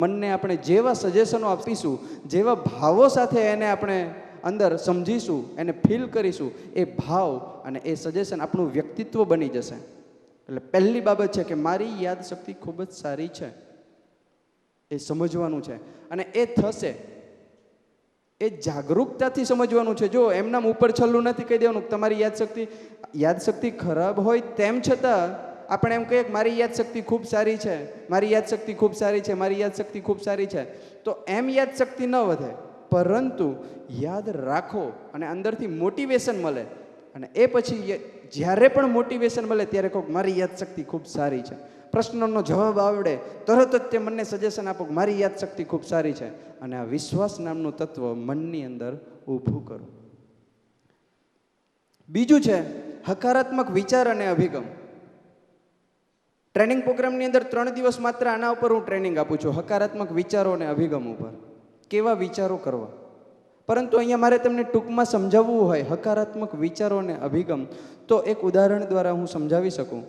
મનને આપણે જેવા સજેશનો આપીશું, જેવા ભાવો સાથે એને આપણે અંદર સમજીશું, એને ફીલ કરીશું, એ ભાવ અને એ સજેશન આપણું વ્યક્તિત્વ બની જશે. એટલે પહેલી બાબત છે કે મારી યાદશક્તિ ખૂબ જ સારી છે, એ સમજવાનું છે. અને એ થશે, એ જાગૃતતાથી સમજવાનું છે. જો એમના ઉપર છલ્લું નથી કહી દેવાનું તમારી યાદશક્તિ ખરાબ હોય તેમ છતાં આપણે એમ કહીએ કે મારી યાદશક્તિ ખૂબ સારી છે, મારી યાદશક્તિ ખૂબ સારી છે, મારી યાદશક્તિ ખૂબ સારી છે, તો એમ યાદશક્તિ ન વધે. પરંતુ યાદ રાખો અને અંદરથી મોટિવેશન મળે, અને એ પછી જ્યારે પણ મોટિવેશન મળે ત્યારે કહો મારી યાદશક્તિ ખૂબ સારી છે. પ્રશ્નનો જવાબ આવડે તરત જ તે મનને સજેશન આપો કે મારી યાદશક્તિ ખૂબ સારી છે, અને આ વિશ્વાસ નામનું તત્વ મનની અંદર ઊભું કરો. બીજું છે હકારાત્મક વિચાર અને અભિગમ. ટ્રેનિંગ પ્રોગ્રામની અંદર 3 દિવસ માત્ર આના ઉપર હું ટ્રેનિંગ આપું છું, હકારાત્મક વિચારો અને અભિગમ ઉપર, કેવા વિચારો કરવા. પરંતુ અહીંયા મારે તમને ટૂંકમાં સમજાવવું હોય હકારાત્મક વિચારો અને અભિગમ, તો એક ઉદાહરણ દ્વારા હું સમજાવી શકું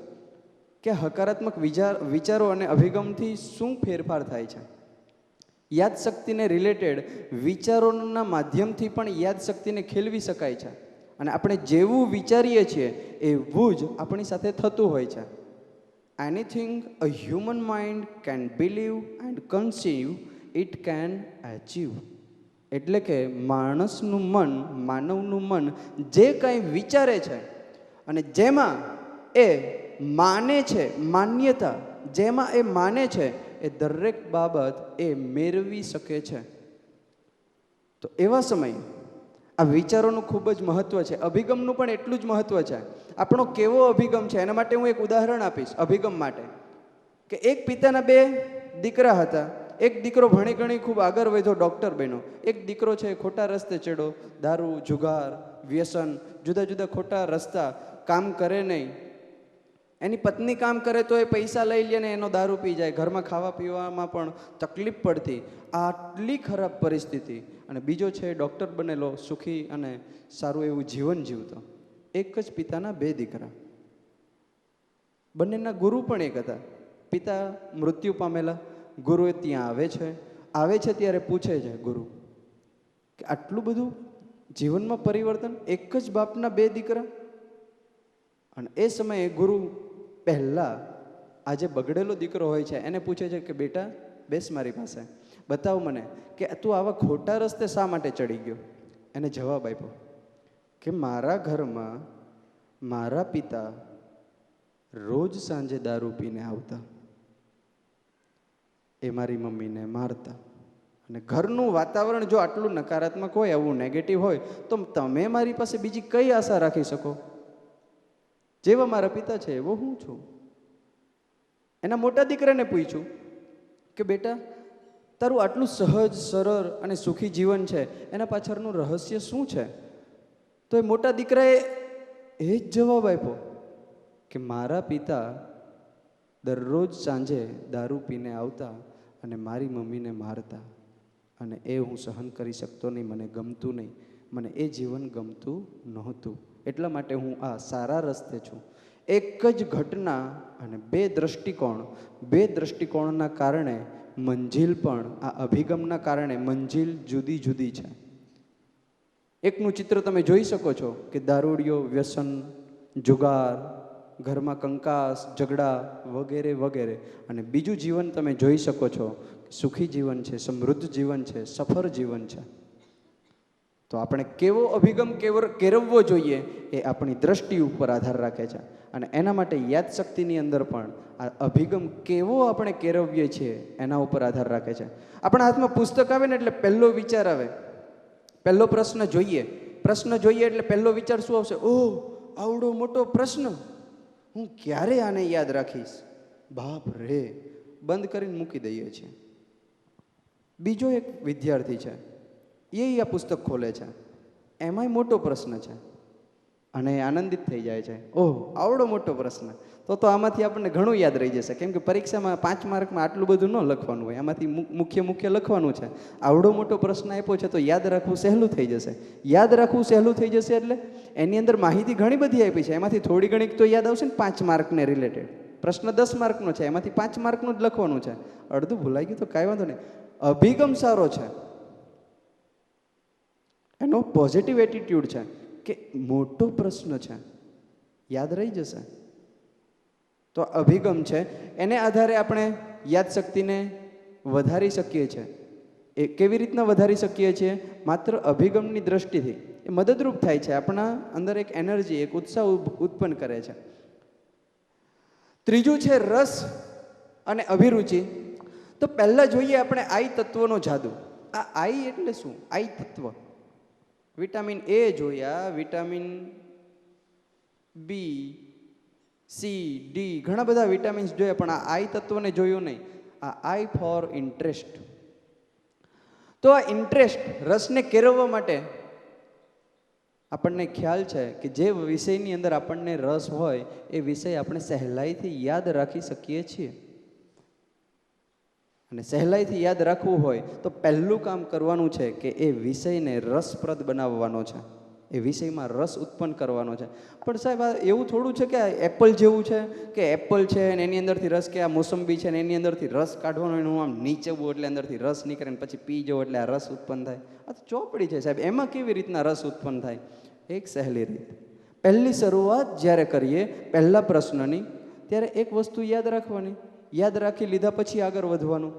કે હકારાત્મક વિચારો અને અભિગમથી શું ફેરફાર થાય છે. યાદશક્તિને રિલેટેડ વિચારોના માધ્યમથી પણ યાદશક્તિને ખીલવી શકાય છે, અને આપણે જેવું વિચારીએ છીએ એવું જ આપણી સાથે થતું હોય છે. Anything a human mind can believe and conceive it can achieve. એટલે કે માણસનું મન, માનવનું મન જે કંઈ વિચારે છે અને જેમાં એ માને છે, માન્યતા જેમાં એ માને છે, એ દરેક બાબત એ મેળવી શકે છે. તો એવા સમયે આ વિચારોનું ખૂબ જ મહત્વ છે, અભિગમનું પણ એટલું જ મહત્વ છે. આપણો કેવો અભિગમ છે એના માટે હું એક ઉદાહરણ આપીશ અભિગમ માટે. કે એક પિતાના 2 દીકરા હતા. એક દીકરો ભણી ગણી ખૂબ આગળ વધ્યો, ડૉક્ટર બન્યો. એક દીકરો છે ખોટા રસ્તે ચડ્યો, દારૂ, જુગાર, વ્યસન, જુદા જુદા ખોટા રસ્તા, કામ કરે નહીં. એની પત્ની કામ કરે તો એ પૈસા લઈ લે ને એનો દારૂ પી જાય, ઘરમાં ખાવા પીવામાં પણ તકલીફ પડતી. આટલી ખરાબ પરિસ્થિતિ. અને બીજો છે ડૉક્ટર બનેલો, સુખી અને સારું એવું જીવન જીવતો. એક જ પિતાના 2 દીકરા. બંનેના ગુરુ પણ એક હતા. પિતા મૃત્યુ પામેલા. ગુરુ ત્યાં આવે છે ત્યારે પૂછે છે ગુરુ કે આટલું બધું જીવનમાં પરિવર્તન, એક જ બાપના 2 દીકરા. અને એ સમયે ગુરુ પહેલા આ જે બગડેલો દીકરો હોય છે એને પૂછે છે કે બેટા બેસ મારી પાસે, બતાવ મને કે તું આવા ખોટા રસ્તે શા માટે ચડી ગયો. એને જવાબ આપ્યો કે મારા ઘરમાં મારા પિતા રોજ સાંજે દારૂ પીને આવતા, એ મારી મમ્મીને મારતા. અને ઘરનું વાતાવરણ જો આટલું નકારાત્મક હોય, આવું નેગેટિવ હોય, તો તમે મારી પાસે બીજી કઈ આશા રાખી શકો. જેવા મારા પિતા છે એવો હું છું. એના મોટા દીકરાને પૂછ્યું કે બેટા તારું આટલું સહજ, સરળ અને સુખી જીવન છે, એના પાછળનું રહસ્ય શું છે? તો એ મોટા દીકરાએ એ જ જવાબ આપ્યો કે મારા પિતા દરરોજ સાંજે દારૂ પીને આવતા અને મારી મમ્મીને મારતા, અને એ હું સહન કરી શકતો નહીં, મને ગમતું નહીં, મને એ જીવન ગમતું નહોતું. એટલા માટે હું આ સારા રસ્તે છું. એક જ ઘટના અને 2 દ્રષ્ટિકોણના કારણે મંજિલ પણ, આ અભિગમના કારણે મંજિલ જુદી જુદી છે. એકનું ચિત્ર તમે જોઈ શકો છો કે દારૂડિયો, વ્યસન, જુગાર, ઘરમાં કંકાસ, ઝઘડા વગેરે વગેરે. અને બીજું જીવન તમે જોઈ શકો છો સુખી જીવન છે, સમૃદ્ધ જીવન છે, સફળ જીવન છે. તો આપણે કેવો અભિગમ કેળવવો જોઈએ એ આપણી દ્રષ્ટિ ઉપર આધાર રાખે છે. અને એના માટે યાદશક્તિની અંદર પણ આ અભિગમ કેવો આપણે કેળવીએ છીએ એના ઉપર આધાર રાખે છે. આપણા હાથમાં પુસ્તક આવે ને એટલે પહેલો વિચાર આવે, પહેલો પ્રશ્ન જોઈએ એટલે પહેલો વિચાર શું આવશે? ઓહ, આવડો મોટો પ્રશ્ન, હું ક્યારે આને યાદ રાખીશ? બાપ રે, બંધ કરીને મૂકી દઈએ છીએ. બીજો એક વિદ્યાર્થી છે, એ આ પુસ્તક ખોલે છે, એમાંય મોટો પ્રશ્ન છે અને આનંદિત થઈ જાય છે. ઓહ, આવડો મોટો પ્રશ્ન, તો આમાંથી આપણને ઘણું યાદ રહી જશે. કેમ કે પરીક્ષામાં 5 માર્કમાં આટલું બધું ન લખવાનું હોય, આમાંથી મુખ્ય લખવાનું છે. આવડો મોટો પ્રશ્ન આપ્યો છે તો યાદ રાખવું સહેલું થઈ જશે. યાદ રાખવું સહેલું થઈ જશે એટલે એની અંદર માહિતી ઘણી બધી આપી છે, એમાંથી થોડી ઘણી તો યાદ આવશે ને 5 માર્કને રિલેટેડ. પ્રશ્ન 10 માર્કનો છે, એમાંથી 5 માર્કનું જ લખવાનું છે. અડધું ભૂલાઈ ગયું તો કાંઈ વાંધો નહીં. અભિગમ સારો છે, એનો પોઝિટિવ એટીટ્યુડ છે કે મોટો પ્રશ્ન છે, યાદ રહી જશે. તો અભિગમ છે, એને આધારે આપણે યાદશક્તિને વધારી શકીએ છીએ. એ કેવી રીતના વધારી શકીએ છીએ? માત્ર અભિગમની દ્રષ્ટિથી એ મદદરૂપ થાય છે, આપણા અંદર એક એનર્જી, એક ઉત્સાહ ઉત્પન્ન કરે છે. ત્રીજું છે રસ અને અભિરુચિ. તો પહેલા જોઈએ આપણે આઈ તત્વનો જાદુ. આ આઈ એટલે શું? આઈ તત્વ, વિટામિન એ જોયા, વિટામિન બી, સી, ડી, ઘણા બધા વિટામિન્સ જોયા, પણ આ આઈ તત્વને જોયું નહીં. આ આઈ ફોર ઇન્ટરેસ્ટ. તો આ ઇન્ટરેસ્ટ, રસને કેળવવા માટે આપણને ખ્યાલ છે કે જે વિષયની અંદર આપણને રસ હોય એ વિષય આપણે સહેલાઈથી યાદ રાખી શકીએ છીએ. અને સહેલાઈથી યાદ રાખવું હોય તો પહેલું કામ કરવાનું છે કે એ વિષયને રસપ્રદ બનાવવાનો છે, એ વિષયમાં રસ ઉત્પન્ન કરવાનો છે. પણ સાહેબ આ એવું થોડું છે કે આ એપલ જેવું છે કે એપલ છે ને એની અંદરથી રસ, કે આ મોસંબી છે ને એની અંદરથી રસ કાઢવાનો, હું આમ નીચેવું એટલે અંદરથી રસ નીકળે ને પછી પી જવું એટલે આ રસ ઉત્પન્ન થાય. આ તો ચોપડી છે સાહેબ. એમાં કેવી રીતના રસ ઉત્પન્ન થાય? એક સહેલી રીત. પહેલી શરૂઆત જ્યારે કરીએ પહેલા પ્રશ્નની, ત્યારે એક વસ્તુ યાદ રાખવાની. યાદ રાખી લીધા પછી આગળ વધવાનું.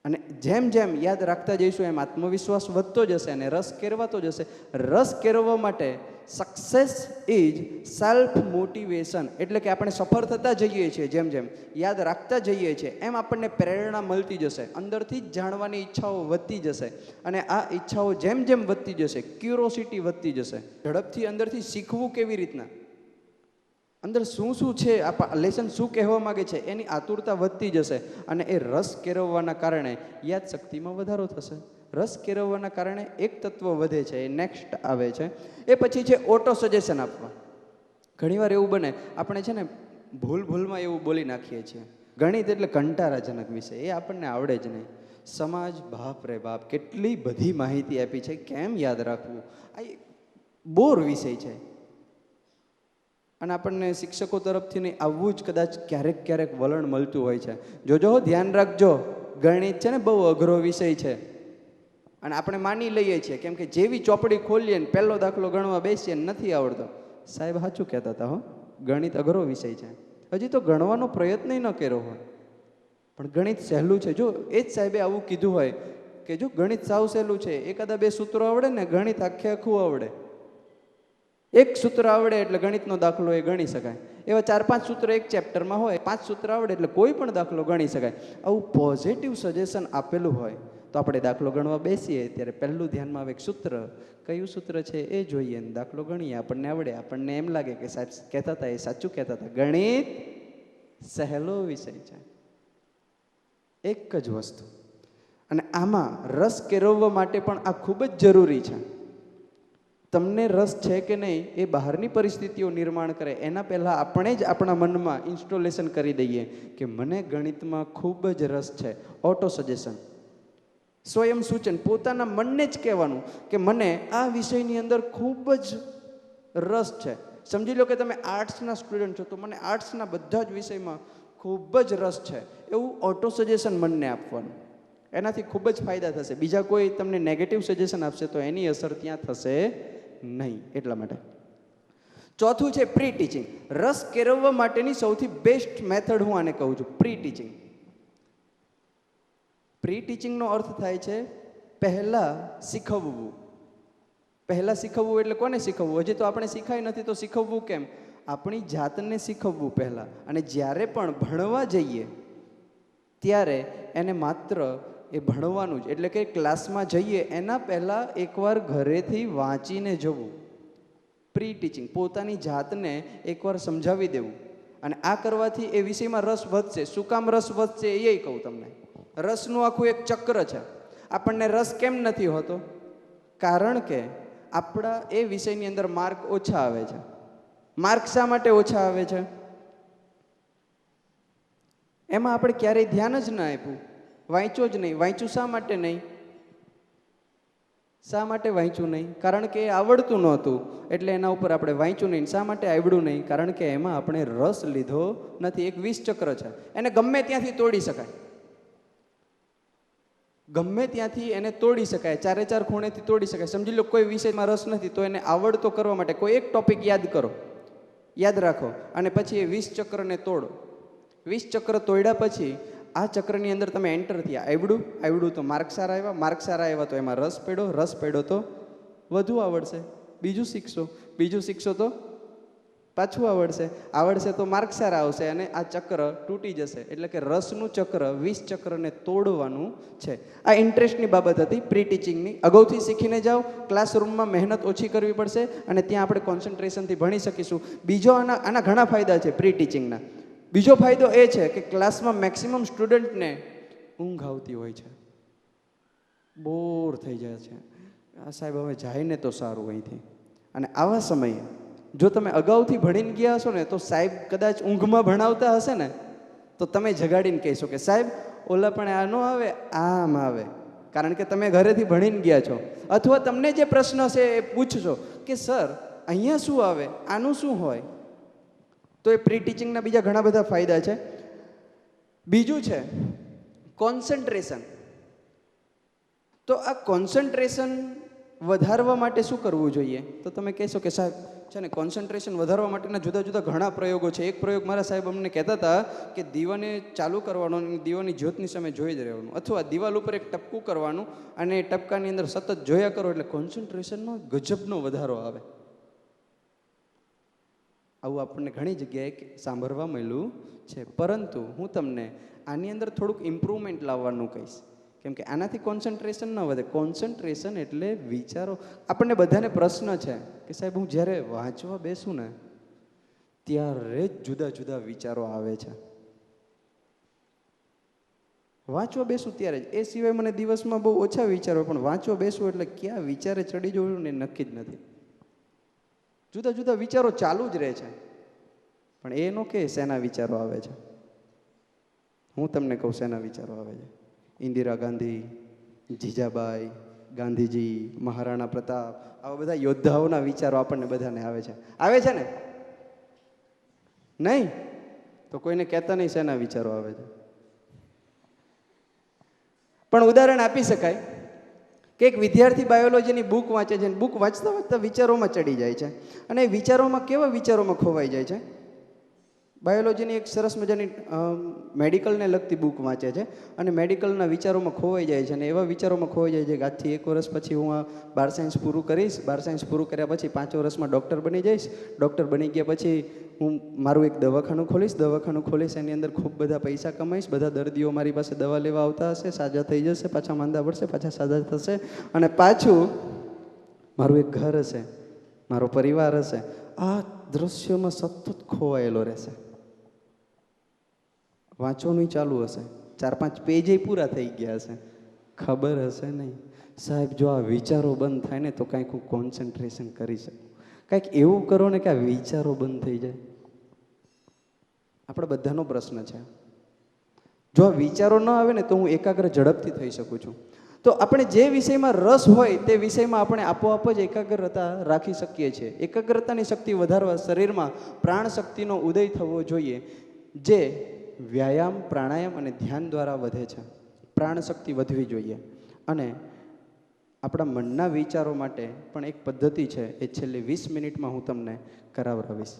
અને જેમ જેમ યાદ રાખતા જઈશું એમ આત્મવિશ્વાસ વધતો જશે અને રસ કેળવાતો જશે. રસ કેળવવા માટે સક્સેસ ઇઝ સેલ્ફ મોટિવેશન, એટલે કે આપણે સફળ થતા જઈએ છીએ, જેમ જેમ યાદ રાખતા જઈએ છીએ એમ આપણને પ્રેરણા મળતી જશે, અંદરથી જ જાણવાની ઈચ્છાઓ વધતી જશે. અને આ ઈચ્છાઓ જેમ જેમ વધતી જશે, ક્યુરોસિટી વધતી જશે. ઝડપથી અંદરથી શીખવું કેવી રીતના, અંદર શું શું છે, આ લેસન શું કહેવા માગે છે, એની આતુરતા વધતી જશે. અને એ રસ કેળવવાના કારણે યાદશક્તિમાં વધારો થશે. રસ કેળવવાના કારણે એક તત્વ વધે છે, એ નેક્સ્ટ આવે છે. એ પછી છે ઓટો સજેશન આપવા. ઘણીવાર એવું બને આપણે છે ને ભૂલમાં એવું બોલી નાખીએ છીએ, ગણિત એટલે કંટારાજનક વિષય, એ આપણને આવડે જ નહીં. સમાજ, બાપ રે બાપ, કેટલી બધી માહિતી આપી છે, કેમ યાદ રાખવું, આ બોર વિષય છે. અને આપણને શિક્ષકો તરફથી નહીં આવવું જ કદાચ ક્યારેક ક્યારેક વલણ મળતું હોય છે. જોજો, ધ્યાન રાખજો, ગણિત છે ને બહુ અઘરો વિષય છે. અને આપણે માની લઈએ છીએ કેમ કે જેવી ચોપડી ખોલીએ ને પહેલો દાખલો ગણવા બેસીએ ને નથી આવડતો. સાહેબ સાચું કહેતા હતા, હો, ગણિત અઘરો વિષય છે. હજી તો ગણવાનો પ્રયત્ન ન કર્યો હોય, પણ ગણિત સહેલું છે. જો એ જ સાહેબે આવું કીધું હોય કે જો ગણિત સાવ સહેલું છે, એકાદા બે સૂત્રો આવડે ને ગણિત આખે આખું આવડે. એક સૂત્ર આવડે એટલે ગણિતનો દાખલો એ ગણી શકાય. એવા 4-5 સૂત્ર એક ચેપ્ટરમાં હોય, 5 સૂત્ર આવડે એટલે કોઈ પણ દાખલો ગણી શકાય. આવું પોઝિટિવ સજેશન આપેલું હોય તો આપણે દાખલો ગણવા બેસીએ ત્યારે પહેલું ધ્યાનમાં આવે સૂત્ર, કયું સૂત્ર છે એ જોઈએ ને દાખલો ગણીએ, આપણને આવડે. આપણને એમ લાગે કે સાહેબ કહેતા હતા એ સાચું કહેતા હતા, ગણિત સહેલો વિષય છે. એક જ વસ્તુ. અને આમાં રસ કેળવવા માટે પણ આ ખૂબ જ જરૂરી છે. તમને રસ છે કે નહીં એ બહારની પરિસ્થિતિઓ નિર્માણ કરે એના પહેલાં આપણે જ આપણા મનમાં ઇન્સ્ટોલેશન કરી દઈએ કે મને ગણિતમાં ખૂબ જ રસ છે. ઓટો સજેશન, સ્વયં સૂચન, પોતાના મનને જ કહેવાનું કે મને આ વિષયની અંદર ખૂબ જ રસ છે. સમજી લો કે તમે આર્ટ્સના સ્ટુડન્ટ છો તો મને આર્ટ્સના બધા જ વિષયમાં ખૂબ જ રસ છે, એવું ઓટો સજેશન મનને આપવાનું. એનાથી ખૂબ જ ફાયદા થશે. બીજા કોઈ તમને નેગેટિવ સજેશન આપશે તો એની અસર ત્યાં થશે નહીં. એટલા માટે ચોથું છે પ્રી ટીચિંગ. રસ કેળવવા માટેની સૌથી બેસ્ટ મેથડ હું આને કહું છું, પ્રી ટીચિંગ. પ્રી ટીચિંગનો અર્થ થાય છે પહેલાં શીખવવું. પહેલાં શીખવવું એટલે કોને શીખવવું? હજી તો આપણે શીખાય નથી તો શીખવવું કેમ? આપણી જાતને શીખવવું પહેલાં. અને જ્યારે પણ ભણવા જઈએ ત્યારે એને માત્ર એ ભણવાનું જ, એટલે કે ક્લાસમાં જઈએ એના પહેલાં એકવાર ઘરેથી વાંચીને જવું. પ્રી ટીચિંગ, પોતાની જાતને એકવાર સમજાવી દેવું. અને આ કરવાથી એ વિષયમાં રસ વધશે. શું કામ રસ વધશે એ કહું તમને. રસનું આખું એક ચક્ર છે. આપણને રસ કેમ નથી હોતો? કારણ કે આપણા એ વિષયની અંદર માર્ક ઓછા આવે છે. માર્ક શા માટે ઓછા આવે છે? એમાં આપણે ક્યારેય ધ્યાન જ ના આપ્યું, વાંચ્યો જ નહીં. વાંચ્યું શા માટે નહીં? શા માટે વાંચ્યું નહીં? કારણ કે એ આવડતું નહોતું એટલે એના ઉપર આપણે વાંચ્યું નહીં. શા માટે આવડ્યું નહીં? કારણ કે એમાં આપણે રસ લીધો નથી. એક 20 ચક્ર છે, એને ગમે ત્યાંથી તોડી શકાય, ગમે ત્યાંથી એને તોડી શકાય, ચારે ચાર ખૂણેથી તોડી શકાય. સમજી લો કોઈ વિષયમાં રસ નથી તો એને આવડતો કરવા માટે કોઈ એક ટોપિક યાદ કરો, યાદ રાખો, અને પછી એ 20 ચક્રને તોડો. 20 ચક્ર તોડ્યા પછી આ ચક્રની અંદર તમે એન્ટર થયા. આવડ્યું તો માર્ક સારા આવ્યા, માર્ક સારા આવ્યા તો એમાં રસ પડ્યો તો વધુ આવડશે, બીજું શીખશો તો પાછું આવડશે તો માર્ક સારા આવશે અને આ ચક્ર તૂટી જશે. એટલે કે રસનું ચક્ર 20 ચક્રને તોડવાનું છે. આ ઇન્ટરેસ્ટની બાબત હતી પ્રી ટીચિંગની. અગાઉથી શીખીને જાઓ, ક્લાસરૂમમાં મહેનત ઓછી કરવી પડશે અને ત્યાં આપણે કોન્સન્ટ્રેશનથી ભણી શકીશું. બીજો આના ઘણા ફાયદા છે પ્રી ટીચિંગના. બીજો ફાયદો એ છે કે ક્લાસમાં મેક્સિમમ સ્ટુડન્ટને ઊંઘ આવતી હોય છે, બોર થઈ જાય છે, આ સાહેબ હવે જાય ને તો સારું અહીંથી. અને આવા સમયે જો તમે અગાઉથી ભણીને ગયા હશો ને તો સાહેબ કદાચ ઊંઘમાં ભણાવતા હશે ને તો તમે જગાડીને કહેશો કે સાહેબ ઓલા પણ આ ન આવે, આમ આવે, કારણ કે તમે ઘરેથી ભણીને ગયા છો. અથવા તમને જે પ્રશ્ન છે એ પૂછશો કે સર અહીંયા શું આવે, આનું શું હોય. તો એ પ્રી ટીચિંગના બીજા ઘણા બધા ફાયદા છે. બીજું છે કોન્સન્ટ્રેશન. તો આ કોન્સન્ટ્રેશન વધારવા માટે શું કરવું જોઈએ? તો તમે કહેશો કે સાહેબ છે ને કોન્સન્ટ્રેશન વધારવા માટેના જુદા જુદા ઘણા પ્રયોગો છે. એક પ્રયોગ મારા સાહેબ અમને કહેતા હતા કે દીવાને ચાલુ કરવાનો અને દીવાની જ્યોતની સામે જોઈ જ રહેવાનું, અથવા દિવાલ ઉપર એક ટપકું કરવાનું અને એ ટપકાની અંદર સતત જોયા કરો એટલે કોન્સન્ટ્રેશનનો ગજબનો વધારો આવે. આવું આપણને ઘણી જગ્યાએ સાંભળવા મળ્યું છે. પરંતુ હું તમને આની અંદર થોડુંક ઇમ્પ્રુવમેન્ટ લાવવાનું કહીશ, કેમ કે આનાથી કોન્સન્ટ્રેશન ન વધે. કોન્સન્ટ્રેશન એટલે વિચારો. આપણને બધાને પ્રશ્ન છે કે સાહેબ હું જ્યારે વાંચવા બેસું ને ત્યારે જ જુદા જુદા વિચારો આવે છે. વાંચવા બેસું ત્યારે જ, એ સિવાય મને દિવસમાં બહુ ઓછા વિચારો, પણ વાંચવા બેસું એટલે ક્યાં વિચારે ચડી જવું ને નક્કી જ નથી. જુદા જુદા વિચારો ચાલુ જ રહે છે, પણ એ નો કે શેના વિચારો આવે છે. હું તમને કહું શેના વિચારો આવે છે. ઇન્દિરા ગાંધી, જીજાબાઈ, ગાંધીજી, મહારાણા પ્રતાપ, આવા બધા યોદ્ધાઓના વિચારો આપણને બધાને આવે છે. આવે છે ને? નહીં તો કોઈને કહેતા નહીં શેના વિચારો આવે છે. પણ ઉદાહરણ આપી શકાય કે એક વિદ્યાર્થી બાયોલોજીની બુક વાંચે છે, બુક વાંચતા વાંચતા વિચારોમાં ચડી જાય છે અને એ વિચારોમાં કેવા વિચારોમાં ખોવાઈ જાય છે. બાયોલોજીની એક સરસ મજાની મેડિકલને લગતી બુક વાંચે છે અને મેડિકલના વિચારોમાં ખોવાઈ જાય છે અને એવા વિચારોમાં ખોવાઈ જાય છે કે આજથી 1 વર્ષ પછી હું આ 12 સાયન્સ પૂરું કરીશ, 12 સાયન્સ પૂરું કર્યા પછી 5 વર્ષમાં ડૉક્ટર બની જઈશ, ડૉક્ટર બની ગયા પછી હું મારું એક દવાખાનું ખોલીશ, એની અંદર ખૂબ બધા પૈસા કમાઈશ, બધા દર્દીઓ મારી પાસે દવા લેવા આવતા હશે, સાજા થઈ જશે, પાછા માંદા પડશે, પાછા સાજા થશે અને પાછું મારું એક ઘર હશે, મારો પરિવાર હશે. આ દ્રશ્યોમાં સતત ખોવાયેલો રહેશે. વાંચવાનું ચાલુ હશે, 4-5 પેજ પૂરા થઈ ગયા હશે, ખબર હશે નહીં. સાહેબ જો આ વિચારો બંધ થાય ને તો કાંઈક હું કોન્સન્ટ્રેશન કરી શકું. કાંઈક એવું કરો ને કે આ વિચારો બંધ થઈ જાય. આપણે બધાનો પ્રશ્ન છે. જો આ વિચારો ન આવે ને તો હું એકાગ્ર ઝડપથી થઈ શકું છું. તો આપણે જે વિષયમાં રસ હોય તે વિષયમાં આપણે આપોઆપ જ એકાગ્રતા રાખી શકીએ છીએ. એકાગ્રતાની શક્તિ વધારવા શરીરમાં પ્રાણ શક્તિનો ઉદય થવો જોઈએ, જે વ્યાયામ, પ્રાણાયામ અને ધ્યાન દ્વારા વધે છે. પ્રાણ શક્તિ વધવી જોઈએ. અને આપણા મનના વિચારો માટે પણ એક પદ્ધતિ છે, એ છેલ્લી 20 મિનિટમાં હું તમને કરાવડાવીશ.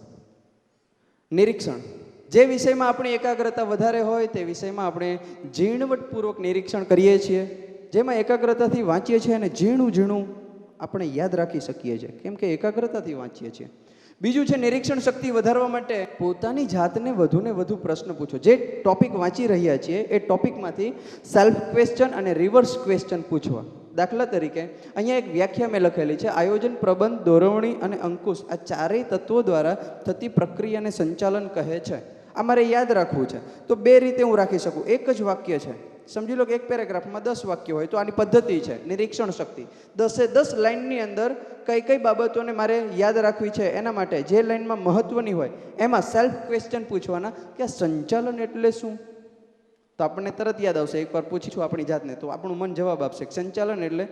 નિરીક્ષણ. જે વિષયમાં આપણી એકાગ્રતા વધારે હોય તે વિષયમાં આપણે ઝીણવટપૂર્વક નિરીક્ષણ કરીએ છીએ, જેમાં એકાગ્રતાથી વાંચીએ છીએ અને ઝીણું ઝીણું આપણે યાદ રાખી શકીએ છીએ, કેમ કે એકાગ્રતાથી વાંચીએ છીએ. બીજું છે નિરીક્ષણ શક્તિ વધારવા માટે પોતાની જાતને વધુને વધુ પ્રશ્ન પૂછો. જે ટોપિક વાંચી રહ્યા છીએ એ ટોપિકમાંથી સેલ્ફ ક્વેશ્ચન અને રિવર્સ ક્વેશ્ચન પૂછવા. દાખલા તરીકે અહીંયા એક વ્યાખ્યા મેં લખેલી છે, આયોજન, પ્રબંધ, દોરવણી અને અંકુશ આ ચારેય તત્વો દ્વારા થતી પ્રક્રિયાને સંચાલન કહે છે. આ મારે યાદ રાખવું છે તો 2 રીતે હું રાખી શકું. એક જ વાક્ય છે, સમજી લો કે એક પેરેગ્રાફમાં 10 વાક્ય હોય તો આની પદ્ધતિ છે નિરીક્ષણ શક્તિ. 10 લાઇનની અંદર કઈ કઈ બાબતોને મારે યાદ રાખવી છે એના માટે જે લાઇનમાં મહત્વની હોય એમાં સેલ્ફ ક્વેશ્ચન પૂછવાના કે સંચાલન એટલે શું. તો આપણને તરત યાદ આવશે, એકવાર પૂછીશું આપણી જાતને તો આપણું મન જવાબ આપશે. સંચાલન એટલે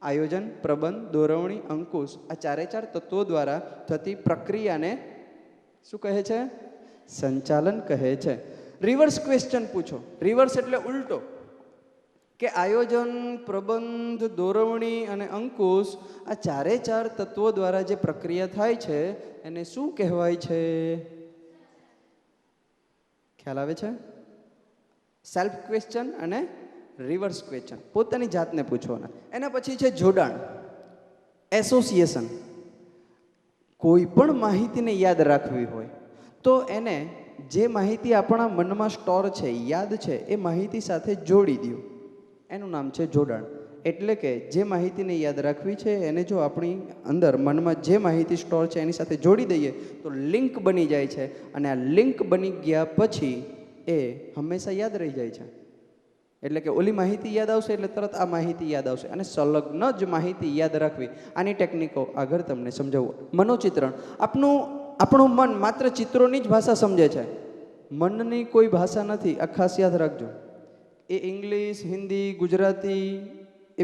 આયોજન, પ્રબંધ, દોરવણી, અંકુશ આ ચારે ચાર તત્વો દ્વારા થતી પ્રક્રિયાને શું કહે છે? સંચાલન કહે છે. રિવર્સ ક્વેશ્ચન પૂછો. રિવર્સ એટલે ઉલટો, કે આયોજન, પ્રબંધ, દોરવણી અને અંકુશ આ ચારે ચાર તત્વો દ્વારા જે પ્રક્રિયા થાય છે એને શું કહેવાય છે? ખ્યાલ આવે છે? સેલ્ફ ક્વેશ્ચન અને રિવર્સ ક્વેશ્ચન પોતાની જાતને પૂછવાના. એના પછી છે જોડાણ, એસોસિએશન. કોઈ પણ માહિતીને યાદ રાખવી હોય તો એને જે માહિતી આપણા મનમાં સ્ટોર છે, યાદ છે, એ માહિતી સાથે જોડી દો. એનું નામ છે જોડાણ. એટલે કે જે માહિતીને યાદ રાખવી છે એને જો આપણી અંદર મનમાં જે માહિતી સ્ટોર છે એની સાથે જોડી દઈએ તો લિંક બની જાય છે, અને આ લિંક બની ગયા પછી એ હંમેશા યાદ રહી જાય છે. એટલે કે ઓલી માહિતી યાદ આવશે એટલે તરત આ માહિતી યાદ આવશે, અને સંલગ્ન જ માહિતી યાદ રાખવી. આની ટેકનિકો આગળ તમને સમજાવું. મનોચિત્રણ. આપણું મન માત્ર ચિત્રોની જ ભાષા સમજે છે, મનની કોઈ ભાષા નથી. આ ખાસ યાદ રાખજો. એ ઇંગ્લિશ, હિન્દી, ગુજરાતી, એ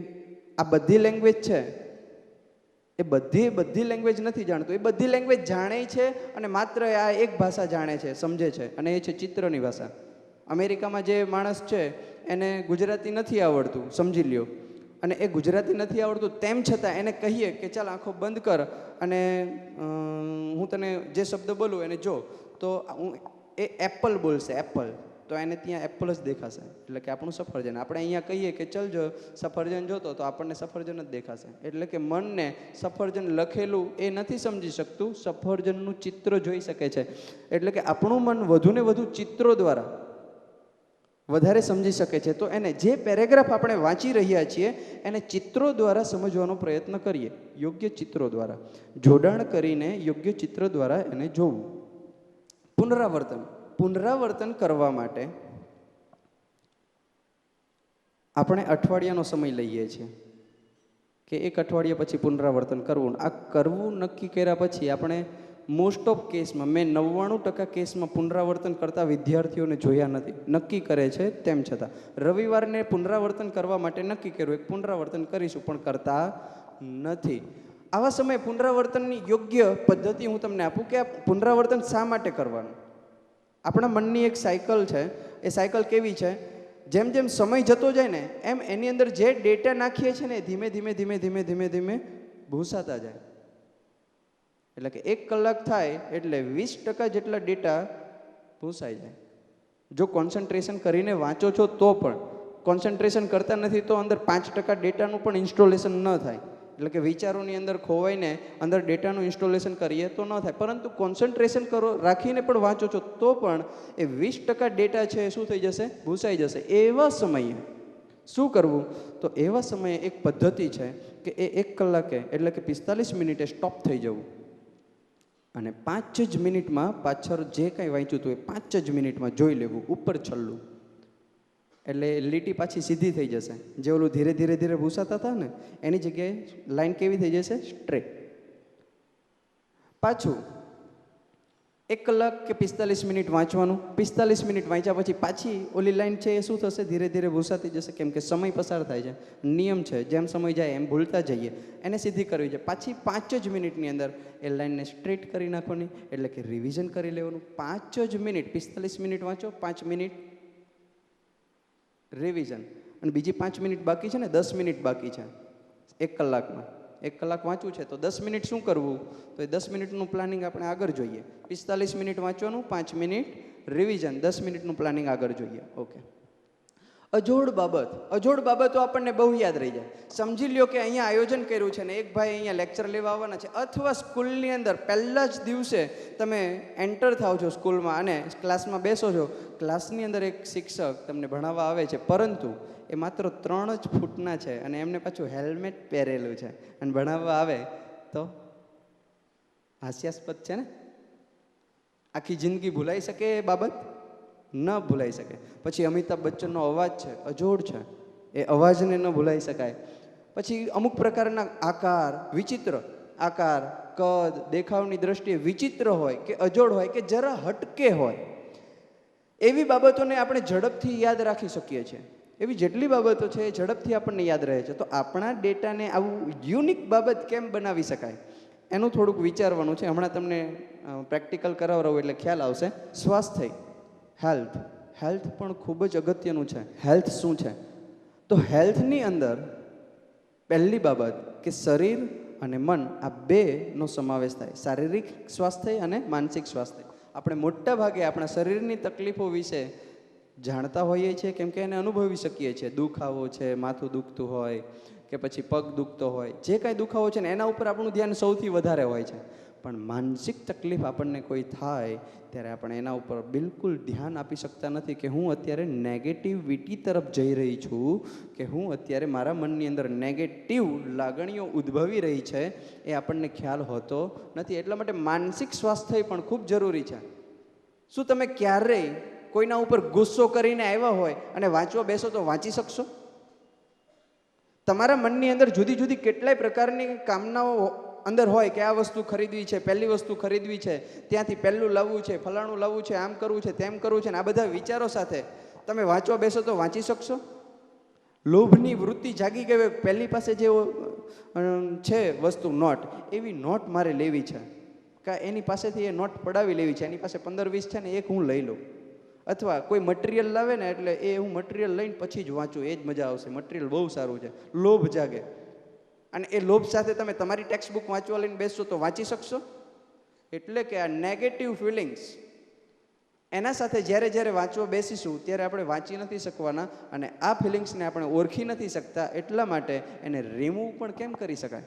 આ બધી લેંગ્વેજ છે, એ બધી લેંગ્વેજ નથી જાણતો. એ બધી લેંગ્વેજ જાણે છે, અને માત્ર આ એક ભાષા જાણે છે, સમજે છે, અને એ છે ચિત્રની ભાષા. અમેરિકામાં જે માણસ છે એને ગુજરાતી નથી આવડતું, સમજી લ્યો, અને એ ગુજરાતી નથી આવડતું તેમ છતાં એને કહીએ કે ચાલ આંખો બંધ કર અને હું તને જે શબ્દ બોલું એને જો, તો એ એપલ બોલશે, એપલ, તો એને ત્યાં એપલ જ દેખાશે. એટલે કે આપણું સફરજન. આપણે અહીંયા કહીએ કે ચલ જો સફરજન જોતો, તો આપણને સફરજન જ દેખાશે. એટલે કે મનને સફરજન લખેલું એ નથી સમજી શકતું, સફરજનનું ચિત્ર જોઈ શકે છે. એટલે કે આપણું મન વધુને વધુ ચિત્રો દ્વારા વધારે સમજી શકે છે. તો એને જે પેરેગ્રાફ આપણે વાંચી રહ્યા છીએ એને ચિત્રો દ્વારા સમજવાનો પ્રયત્ન કરીએ, યોગ્ય ચિત્રો દ્વારા જોડાણ કરીને યોગ્ય ચિત્ર દ્વારા એને જોવું. પુનરાવર્તન કરવા માટે આપણે અઠવાડિયાનો સમય લઈએ છીએ કે એક અઠવાડિયા પછી પુનરાવર્તન કરવું. આ કરવું નક્કી કર્યા પછી આપણે મોસ્ટ ઓફ કેસમાં, મેં 99% કેસમાં પુનરાવર્તન કરતા વિદ્યાર્થીઓને જોયા નથી. નક્કી કરે છે તેમ છતાં રવિવારને પુનરાવર્તન કરવા માટે નક્કી કર્યું, એક પુનરાવર્તન કરીશું, પણ કરતા નથી. આવા સમયે પુનરાવર્તનની યોગ્ય પદ્ધતિ હું તમને આપું કે આ પુનરાવર્તન શા માટે કરવાનું. આપણા મનની એક સાયકલ છે. એ સાયકલ કેવી છે? જેમ જેમ સમય જતો જાય ને એમ એની અંદર જે ડેટા નાખીએ છીએ ને ધીમે ધીમે ધીમે ધીમે ધીમે ધીમે ભૂસાતા જાય. એટલે કે 1 કલાક થાય એટલે 20% જેટલા ડેટા ભૂસાઈ જાય. જો કોન્સન્ટ્રેશન કરીને વાંચો છો તો પણ, કોન્સન્ટ્રેશન કરતા નથી તો અંદર 5% ડેટાનું પણ ઇન્સ્ટોલેશન ન થાય. એટલે કે વિચારોની અંદર ખોવાઈને અંદર ડેટાનું ઇન્સ્ટોલેશન કરીએ તો ન થાય. પરંતુ કોન્સન્ટ્રેશન રાખીને પણ વાંચો છો તો પણ એ 20% ડેટા છે શું થઈ જશે? ભૂસાઈ જશે. એવા સમયે શું કરવું? તો એવા સમયે એક પદ્ધતિ છે કે એ 1 કલાકે એટલે કે 45 મિનિટે સ્ટોપ થઈ જવું, અને 5 જ મિનિટમાં પાછળ જે કાંઈ વાંચ્યું હતું એ 5 જ મિનિટમાં જોઈ લેવું, ઉપર છલ્લું. એટલે લીટી પાછી સીધી થઈ જશે. જે ઓલું ધીરે ધીરે ધીરે ભૂસાતા હતા ને એની જગ્યાએ લાઈન કેવી થઈ જશે? સ્ટ્રેટ. પાછું 1 કલાક કે 45 મિનિટ વાંચવાનું. 45 મિનિટ વાંચ્યા પછી પાછી ઓલી લાઈન છે એ શું થશે? ધીરે ધીરે ભૂસાતી જશે. કેમ કે સમય પસાર થાય છે, નિયમ છે, જેમ સમય જાય એમ ભૂલતા જઈએ. એને સીધી કરવી છે. પાછી 5 જ મિનિટની અંદર એ લાઈનને સ્ટ્રેટ કરી નાખવાની, એટલે કે રિવિઝન કરી લેવાનું. 5 જ મિનિટ, 45 મિનિટ વાંચો, 5 મિનિટ રિવિઝન, અને બીજી 5 મિનિટ બાકી છે ને, 10 મિનિટ બાકી છે 1 કલાકમાં. 1 કલાક વાંચવું છે તો 10 મિનિટ શું કરવું? તો એ 10 મિનિટનું પ્લાનિંગ આપણે આગળ જોઈએ. 45 મિનિટ વાંચવાનું, 5 મિનિટ રિવિઝન, 10 મિનિટનું પ્લાનિંગ આગળ જોઈએ. ઓકે. અજોડ બાબતો આપણને બહુ યાદ રહી જાય. સમજી લ્યો કે અહીંયા આયોજન કર્યું છે ને એક ભાઈ અહીંયા લેક્ચર લેવા આવવાના છે, અથવા સ્કૂલની અંદર પહેલા જ દિવસે તમે એન્ટર થાવ છો સ્કૂલમાં અને ક્લાસમાં બેસો છો. ક્લાસની અંદર એક શિક્ષક તમને ભણાવવા આવે છે, પરંતુ એ માત્ર 3 જ ફૂટના છે અને એમને પાછું હેલ્મેટ પહેરેલું છે અને ભણાવવા આવે તો હાસ્યાસ્પદ છે ને. આખી જિંદગી ભૂલાઈ શકે એ બાબત? ન ભૂલાઈ શકે. પછી અમિતાભ બચ્ચનનો અવાજ છે, અજોડ છે, એ અવાજને ન ભૂલાઈ શકાય. પછી અમુક પ્રકારના આકાર, વિચિત્ર આકાર, કદ, દેખાવની દ્રષ્ટિએ વિચિત્ર હોય કે અજોડ હોય કે જરા હટકે હોય, એવી બાબતોને આપણે ઝડપથી યાદ રાખી શકીએ છીએ. એવી જેટલી બાબતો છે એ ઝડપથી આપણને યાદ રહે છે. તો આપણા ડેટાને આવું યુનિક બાબત કેમ બનાવી શકાય એનું થોડુંક વિચારવાનું છે. હમણાં તમને પ્રેક્ટિકલ કરાવડાવું એટલે ખ્યાલ આવશે. સ્વાસ્થ્ય, હેલ્થ, હેલ્થ પણ ખૂબ જ અગત્યનું છે. હેલ્થ શું છે? તો હેલ્થની અંદર પહેલી બાબત કે શરીર અને મન આ બેનો સમાવેશ થાય. શારીરિક સ્વાસ્થ્ય અને માનસિક સ્વાસ્થ્ય. આપણે મોટા ભાગે આપણા શરીરની તકલીફો વિશે જાણતા હોઈએ છીએ, કેમ કે એને અનુભવી શકીએ છીએ. દુખાવો છે, માથું દુખતું હોય કે પછી પગ દુખતો હોય, જે કાંઈ દુખાવો છે ને એના ઉપર આપણું ધ્યાન સૌથી વધારે હોય છે. પણ માનસિક તકલીફ આપણને કોઈ થાય ત્યારે આપણે એના ઉપર બિલકુલ ધ્યાન આપી શકતા નથી કે હું અત્યારે નેગેટિવિટી તરફ જઈ રહી છું, કે હું અત્યારે મારા મનની અંદર નેગેટિવ લાગણીઓ ઉદ્ભવી રહી છે, એ આપણને ખ્યાલ હોતો નથી. એટલા માટે માનસિક સ્વાસ્થ્ય પણ ખૂબ જરૂરી છે. શું તમે ક્યારેય કોઈના ઉપર ગુસ્સો કરીને આવ્યા હોય અને વાંચવા બેસો તો વાંચી શકશો? તમારા મનની અંદર જુદી જુદી કેટલાય પ્રકારની કામનાઓ અંદર હોય કે આ વસ્તુ ખરીદવી છે, પહેલી વસ્તુ ખરીદવી છે, ત્યાંથી પહેલું લાવવું છે, ફલાણું લાવવું છે, આમ કરવું છે, તેમ કરવું છે, ને આ બધા વિચારો સાથે તમે વાંચવા બેસો તો વાંચી શકશો? લોભની વૃત્તિ જાગી ગઈ, પહેલી પાસે જે છે વસ્તુ નોટ, એવી નોટ મારે લેવી છે, કા એની પાસેથી એ નોટ પડાવી લેવી છે, એની પાસે 15-20 છે ને એક હું લઈ લઉં. અથવા કોઈ મટીરિયલ લાવે ને એટલે એ હું મટીરિયલ લઈને પછી જ વાંચું, એ જ મજા આવશે, મટીરિયલ બહુ સારું છે. લોભ જાગે. અને એ લોભ સાથે તમે તમારી ટેક્સ્ટ બુક વાંચવા લઈને બેસશો તો વાંચી શકશો? એટલે કે આ નેગેટિવ ફિલિંગ્સ એના સાથે જ્યારે જ્યારે વાંચવા બેસીશું ત્યારે આપણે વાંચી નથી શકવાના, અને આ ફિલિંગ્સને આપણે ઓળખી નથી શકતા. એટલા માટે એને રિમૂવ પણ કેમ કરી શકાય?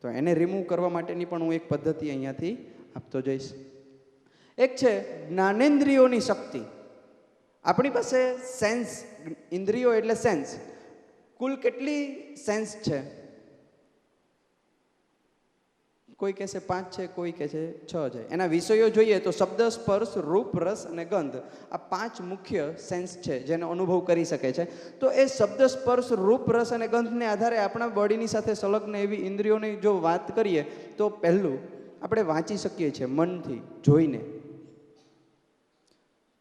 તો એને રિમૂવ કરવા માટેની પણ હું એક પદ્ધતિ અહીંયાથી આપતો જઈશ. એક છે જ્ઞાનેન્દ્રિયોની શક્તિ. આપણી પાસે સેન્સ, ઇન્દ્રિયો એટલે સેન્સ. કુલ કેટલી સેન્સ છે? કોઈ કહેશે 5 છે, કોઈ કહે છે 6 છે. એના વિષયો જોઈએ તો શબ્દ, સ્પર્શ, રૂપ, રસ અને ગંધ, આ 5 મુખ્ય સેન્સ છે જેનો અનુભવ કરી શકે છે. તો એ શબ્દ, સ્પર્શ, રૂપ, રસ અને ગંધને આધારે આપણા બોડીની સાથે સંલગ્ન એવી ઇન્દ્રિયોની જો વાત કરીએ તો પહેલું આપણે વાંચી શકીએ છીએ મનથી, જોઈને.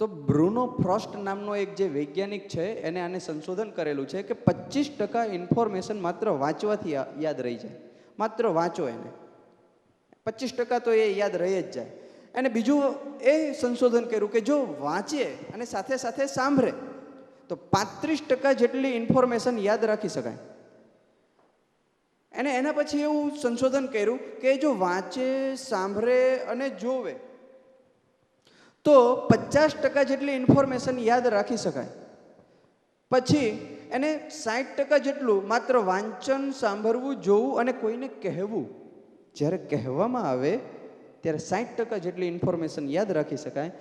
તો બ્રુનો ફ્રોસ્ટ નામનો એક જે વૈજ્ઞાનિક છે એને આને સંશોધન કરેલું છે કે 25% ઇન્ફોર્મેશન માત્ર વાંચવાથી યાદ રહી જાય. માત્ર વાંચો એને, 25% તો એ યાદ રહી જ જાય. અને બીજું એ સંશોધન કર્યું કે જો વાંચે અને સાથે સાથે સાંભળે તો 35% જેટલી ઇન્ફોર્મેશન યાદ રાખી શકાય. અને એના પછી એવું સંશોધન કર્યું કે જો વાંચે, સાંભળે અને જોવે તો 50% જેટલી ઇન્ફોર્મેશન યાદ રાખી શકાય. પછી એને 60% જેટલું માત્ર વાંચન, સાંભળવું, જોવું અને કોઈને કહેવું, જ્યારે કહેવામાં આવે ત્યારે 60% જેટલી ઇન્ફોર્મેશન યાદ રાખી શકાય.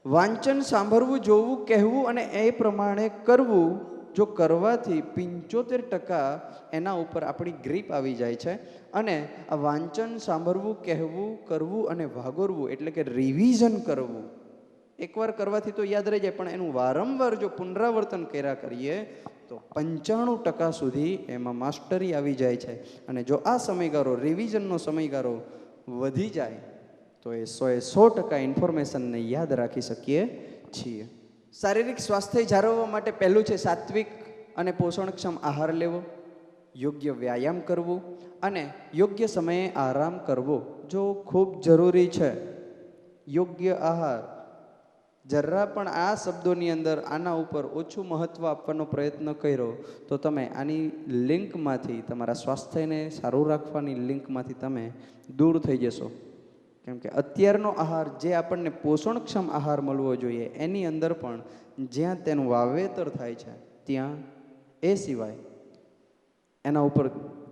વાંચન, સાંભળવું, જોવું, કહેવું અને એ પ્રમાણે કરવું, જો કરવાથી 75% એના ઉપર આપણી ગ્રીપ આવી જાય છે. અને આ વાંચન, સાંભળવું, કહેવું, કરવું અને વાગોરવું એટલે કે રિવિઝન કરવું, એકવાર કરવાથી તો યાદ રહી જાય, પણ એનું વારંવાર જો પુનરાવર્તન કર્યા કરીએ તો 95% સુધી એમાં માસ્ટરી આવી જાય છે. અને જો આ સમયગાળો, રિવિઝનનો સમયગાળો વધી જાય તો એ 100% ઇન્ફોર્મેશનને યાદ રાખી શકીએ છીએ. શારીરિક સ્વાસ્થ્ય જાળવવા માટે પહેલું છે સાત્વિક અને પોષણક્ષમ આહાર લેવો, યોગ્ય વ્યાયામ કરવું અને યોગ્ય સમયે આરામ કરવો જો ખૂબ જરૂરી છે. યોગ્ય આહાર, જરા પણ આ શબ્દોની અંદર આના ઉપર ઓછું મહત્ત્વ આપવાનો પ્રયત્ન કર્યો તો તમે આની લિંકમાંથી, તમારા સ્વાસ્થ્યને સારું રાખવાની લિંકમાંથી તમે દૂર થઈ જશો. કેમ કે અત્યારનો આહાર જે આપણને પોષણક્ષમ આહાર મળવો જોઈએ એની અંદર પણ જ્યાં તેનું વાવેતર થાય છે ત્યાં એ સિવાય એના ઉપર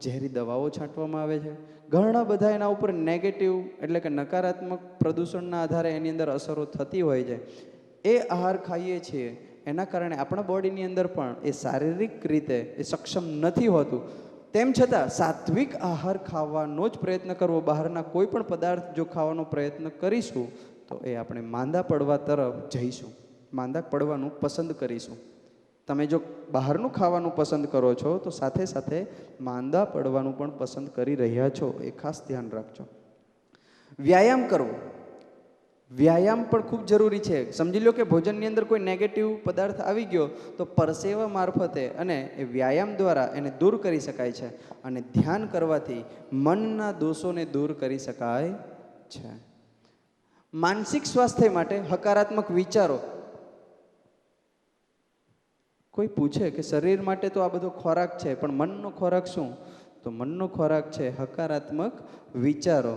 ઝેરી દવાઓ છાંટવામાં આવે છે. ઘણા બધા એના ઉપર નેગેટિવ એટલે કે નકારાત્મક પ્રદૂષણના આધારે એની અંદર અસરો થતી હોય છે. એ આહાર ખાઈએ છીએ એના કારણે આપણા બોડીની અંદર પણ એ શારીરિક રીતે એ સક્ષમ નથી હોતું. તેમ છતાં સાત્વિક આહાર ખાવાનો જ પ્રયત્ન કરવો. બહારના કોઈ પણ પદાર્થ જો ખાવાનો પ્રયત્ન કરીશું તો એ આપણે માંદા પડવા તરફ જઈશું, માંદા પડવાનું પસંદ કરીશું. તમે જો બહારનું ખાવાનું પસંદ કરો છો તો સાથે સાથે માંદા પડવાનું પણ પસંદ કરી રહ્યા છો, એ ખાસ ધ્યાન રાખજો. વ્યાયામ કરવો, વ્યાયામ પણ ખૂબ જરૂરી છે. સમજી લો કે ભોજનની અંદર કોઈ નેગેટિવ પદાર્થ આવી ગયો તો પરસેવા મારફતે અને એ વ્યાયામ દ્વારા એને દૂર કરી શકાય છે. અને ધ્યાન કરવાથી મનના દોષોને દૂર કરી શકાય છે. માનસિક સ્વાસ્થ્ય માટે હકારાત્મક વિચારો. કોઈ પૂછે કે શરીર માટે તો આ બધો ખોરાક છે, પણ મનનો ખોરાક શું? તો મનનો ખોરાક છે હકારાત્મક વિચારો.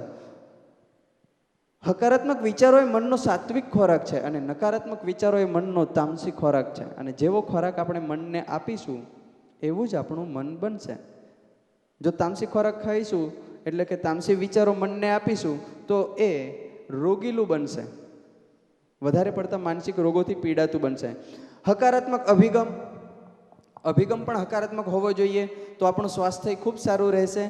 હકારાત્મક વિચારો એ મનનો સાત્વિક ખોરાક છે અને નકારાત્મક વિચારો એ મનનો તામસિક ખોરાક છે. અને જેવો ખોરાક આપણે મનને આપીશું એવું જ આપણું મન બનશે. જો તામસિક ખોરાક ખાઈશું એટલે કે તામસિક વિચારો મનને આપીશું તો એ રોગીલું બનશે, વધારે પડતા માનસિક રોગોથી પીડાતું બનશે. હકારાત્મક અભિગમ પણ હકારાત્મક હોવો જોઈએ તો આપણું સ્વાસ્થ્ય ખૂબ સારું રહેશે.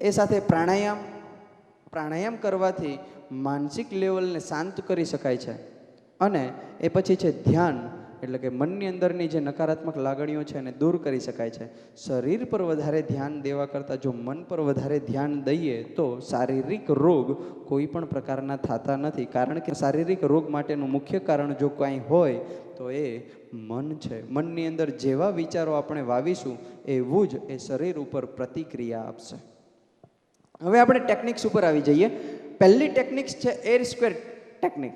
એ સાથે પ્રાણાયામ કરવાથી માનસિક લેવલને શાંત કરી શકાય છે. અને એ પછી છે ધ્યાન, એટલે કે મનની અંદરની જે નકારાત્મક લાગણીઓ છે એને દૂર કરી શકાય છે. શરીર પર વધારે ધ્યાન દેવા કરતાં જો મન પર વધારે ધ્યાન દઈએ તો શારીરિક રોગ કોઈ પણ પ્રકારના થતા નથી. કારણ કે શારીરિક રોગ માટેનું મુખ્ય કારણ જો કાંઈ હોય તો એ મન છે. મનની અંદર જેવા વિચારો આપણે વાવીશું એવું જ એ શરીર ઉપર પ્રતિક્રિયા આપશે. હવે આપણે ટેકનિક્સ ઉપર આવી જઈએ. પહેલી ટેકનિક્સ છે એર સ્ક્વેર ટેકનિક.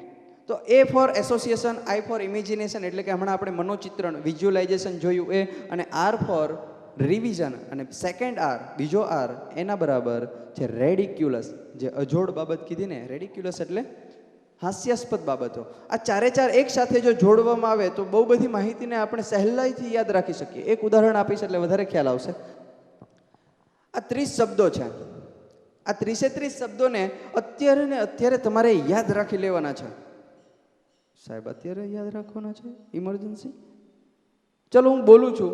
તો એ ફોર એસોસિએશન, આઈ ફોર ઇમેજિનેશન, એટલે કે હમણાં આપણે મનોચિત્રણ વિઝ્યુઅલાઇઝેશન જોયું એ, અને આર ફોર રિવિઝન, અને સેકન્ડ આર, બીજો આર એના બરાબર છે રેડિક્યુલસ. જે અજોડ બાબત કીધી ને, રેડિક્યુલસ એટલે હાસ્યાસ્પદ બાબતો. આ ચારે ચાર એક સાથે જો જોડવામાં આવે તો બહુ બધી માહિતીને આપણે સહેલાઈથી યાદ રાખી શકીએ. એક ઉદાહરણ આપીશ એટલે વધારે ખ્યાલ આવશે. આ 30 શબ્દો છે. આ 30 શબ્દોને અત્યારે ને અત્યારે તમારે યાદ રાખી લેવાના છે. સાહેબ અત્યારે યાદ રાખવાના છે? ઇમરજન્સી? ચલો હું બોલું છું,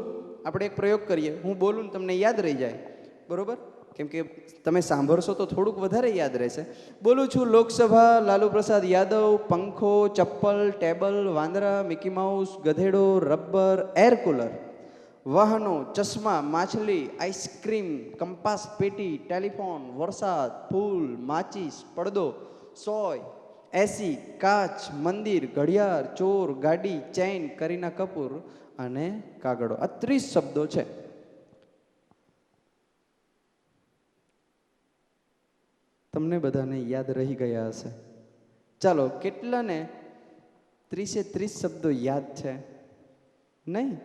આપણે એક પ્રયોગ કરીએ. હું બોલું ને તમને યાદ રહી જાય, બરોબર? કેમ કે તમે સાંભળશો તો થોડુંક વધારે યાદ રહેશે. બોલું છું: લોકસભા, લાલુ પ્રસાદ યાદવ, પંખો, ચપ્પલ, ટેબલ, વાંદરા, મિકી માઉસ, ગધેડો, રબર, એર કુલર, વાહનો, ચશ્મા, માછલી, આઈસ્ક્રીમ, કંપાસ પેટી, ટેલિફોન, વરસાદ, ફૂલ, માચીસ, પડદો, સોય, એસી, કાચ, મંદિર, ઘડિયાળ, ચોર, ગાડી, ચેઇન, કરીના કપૂર અને કાગડો. આ 30 શબ્દો છે. તમને બધાને યાદ રહી ગયા હશે. ચાલો, કેટલાને 30 શબ્દો યાદ છે? નહીં?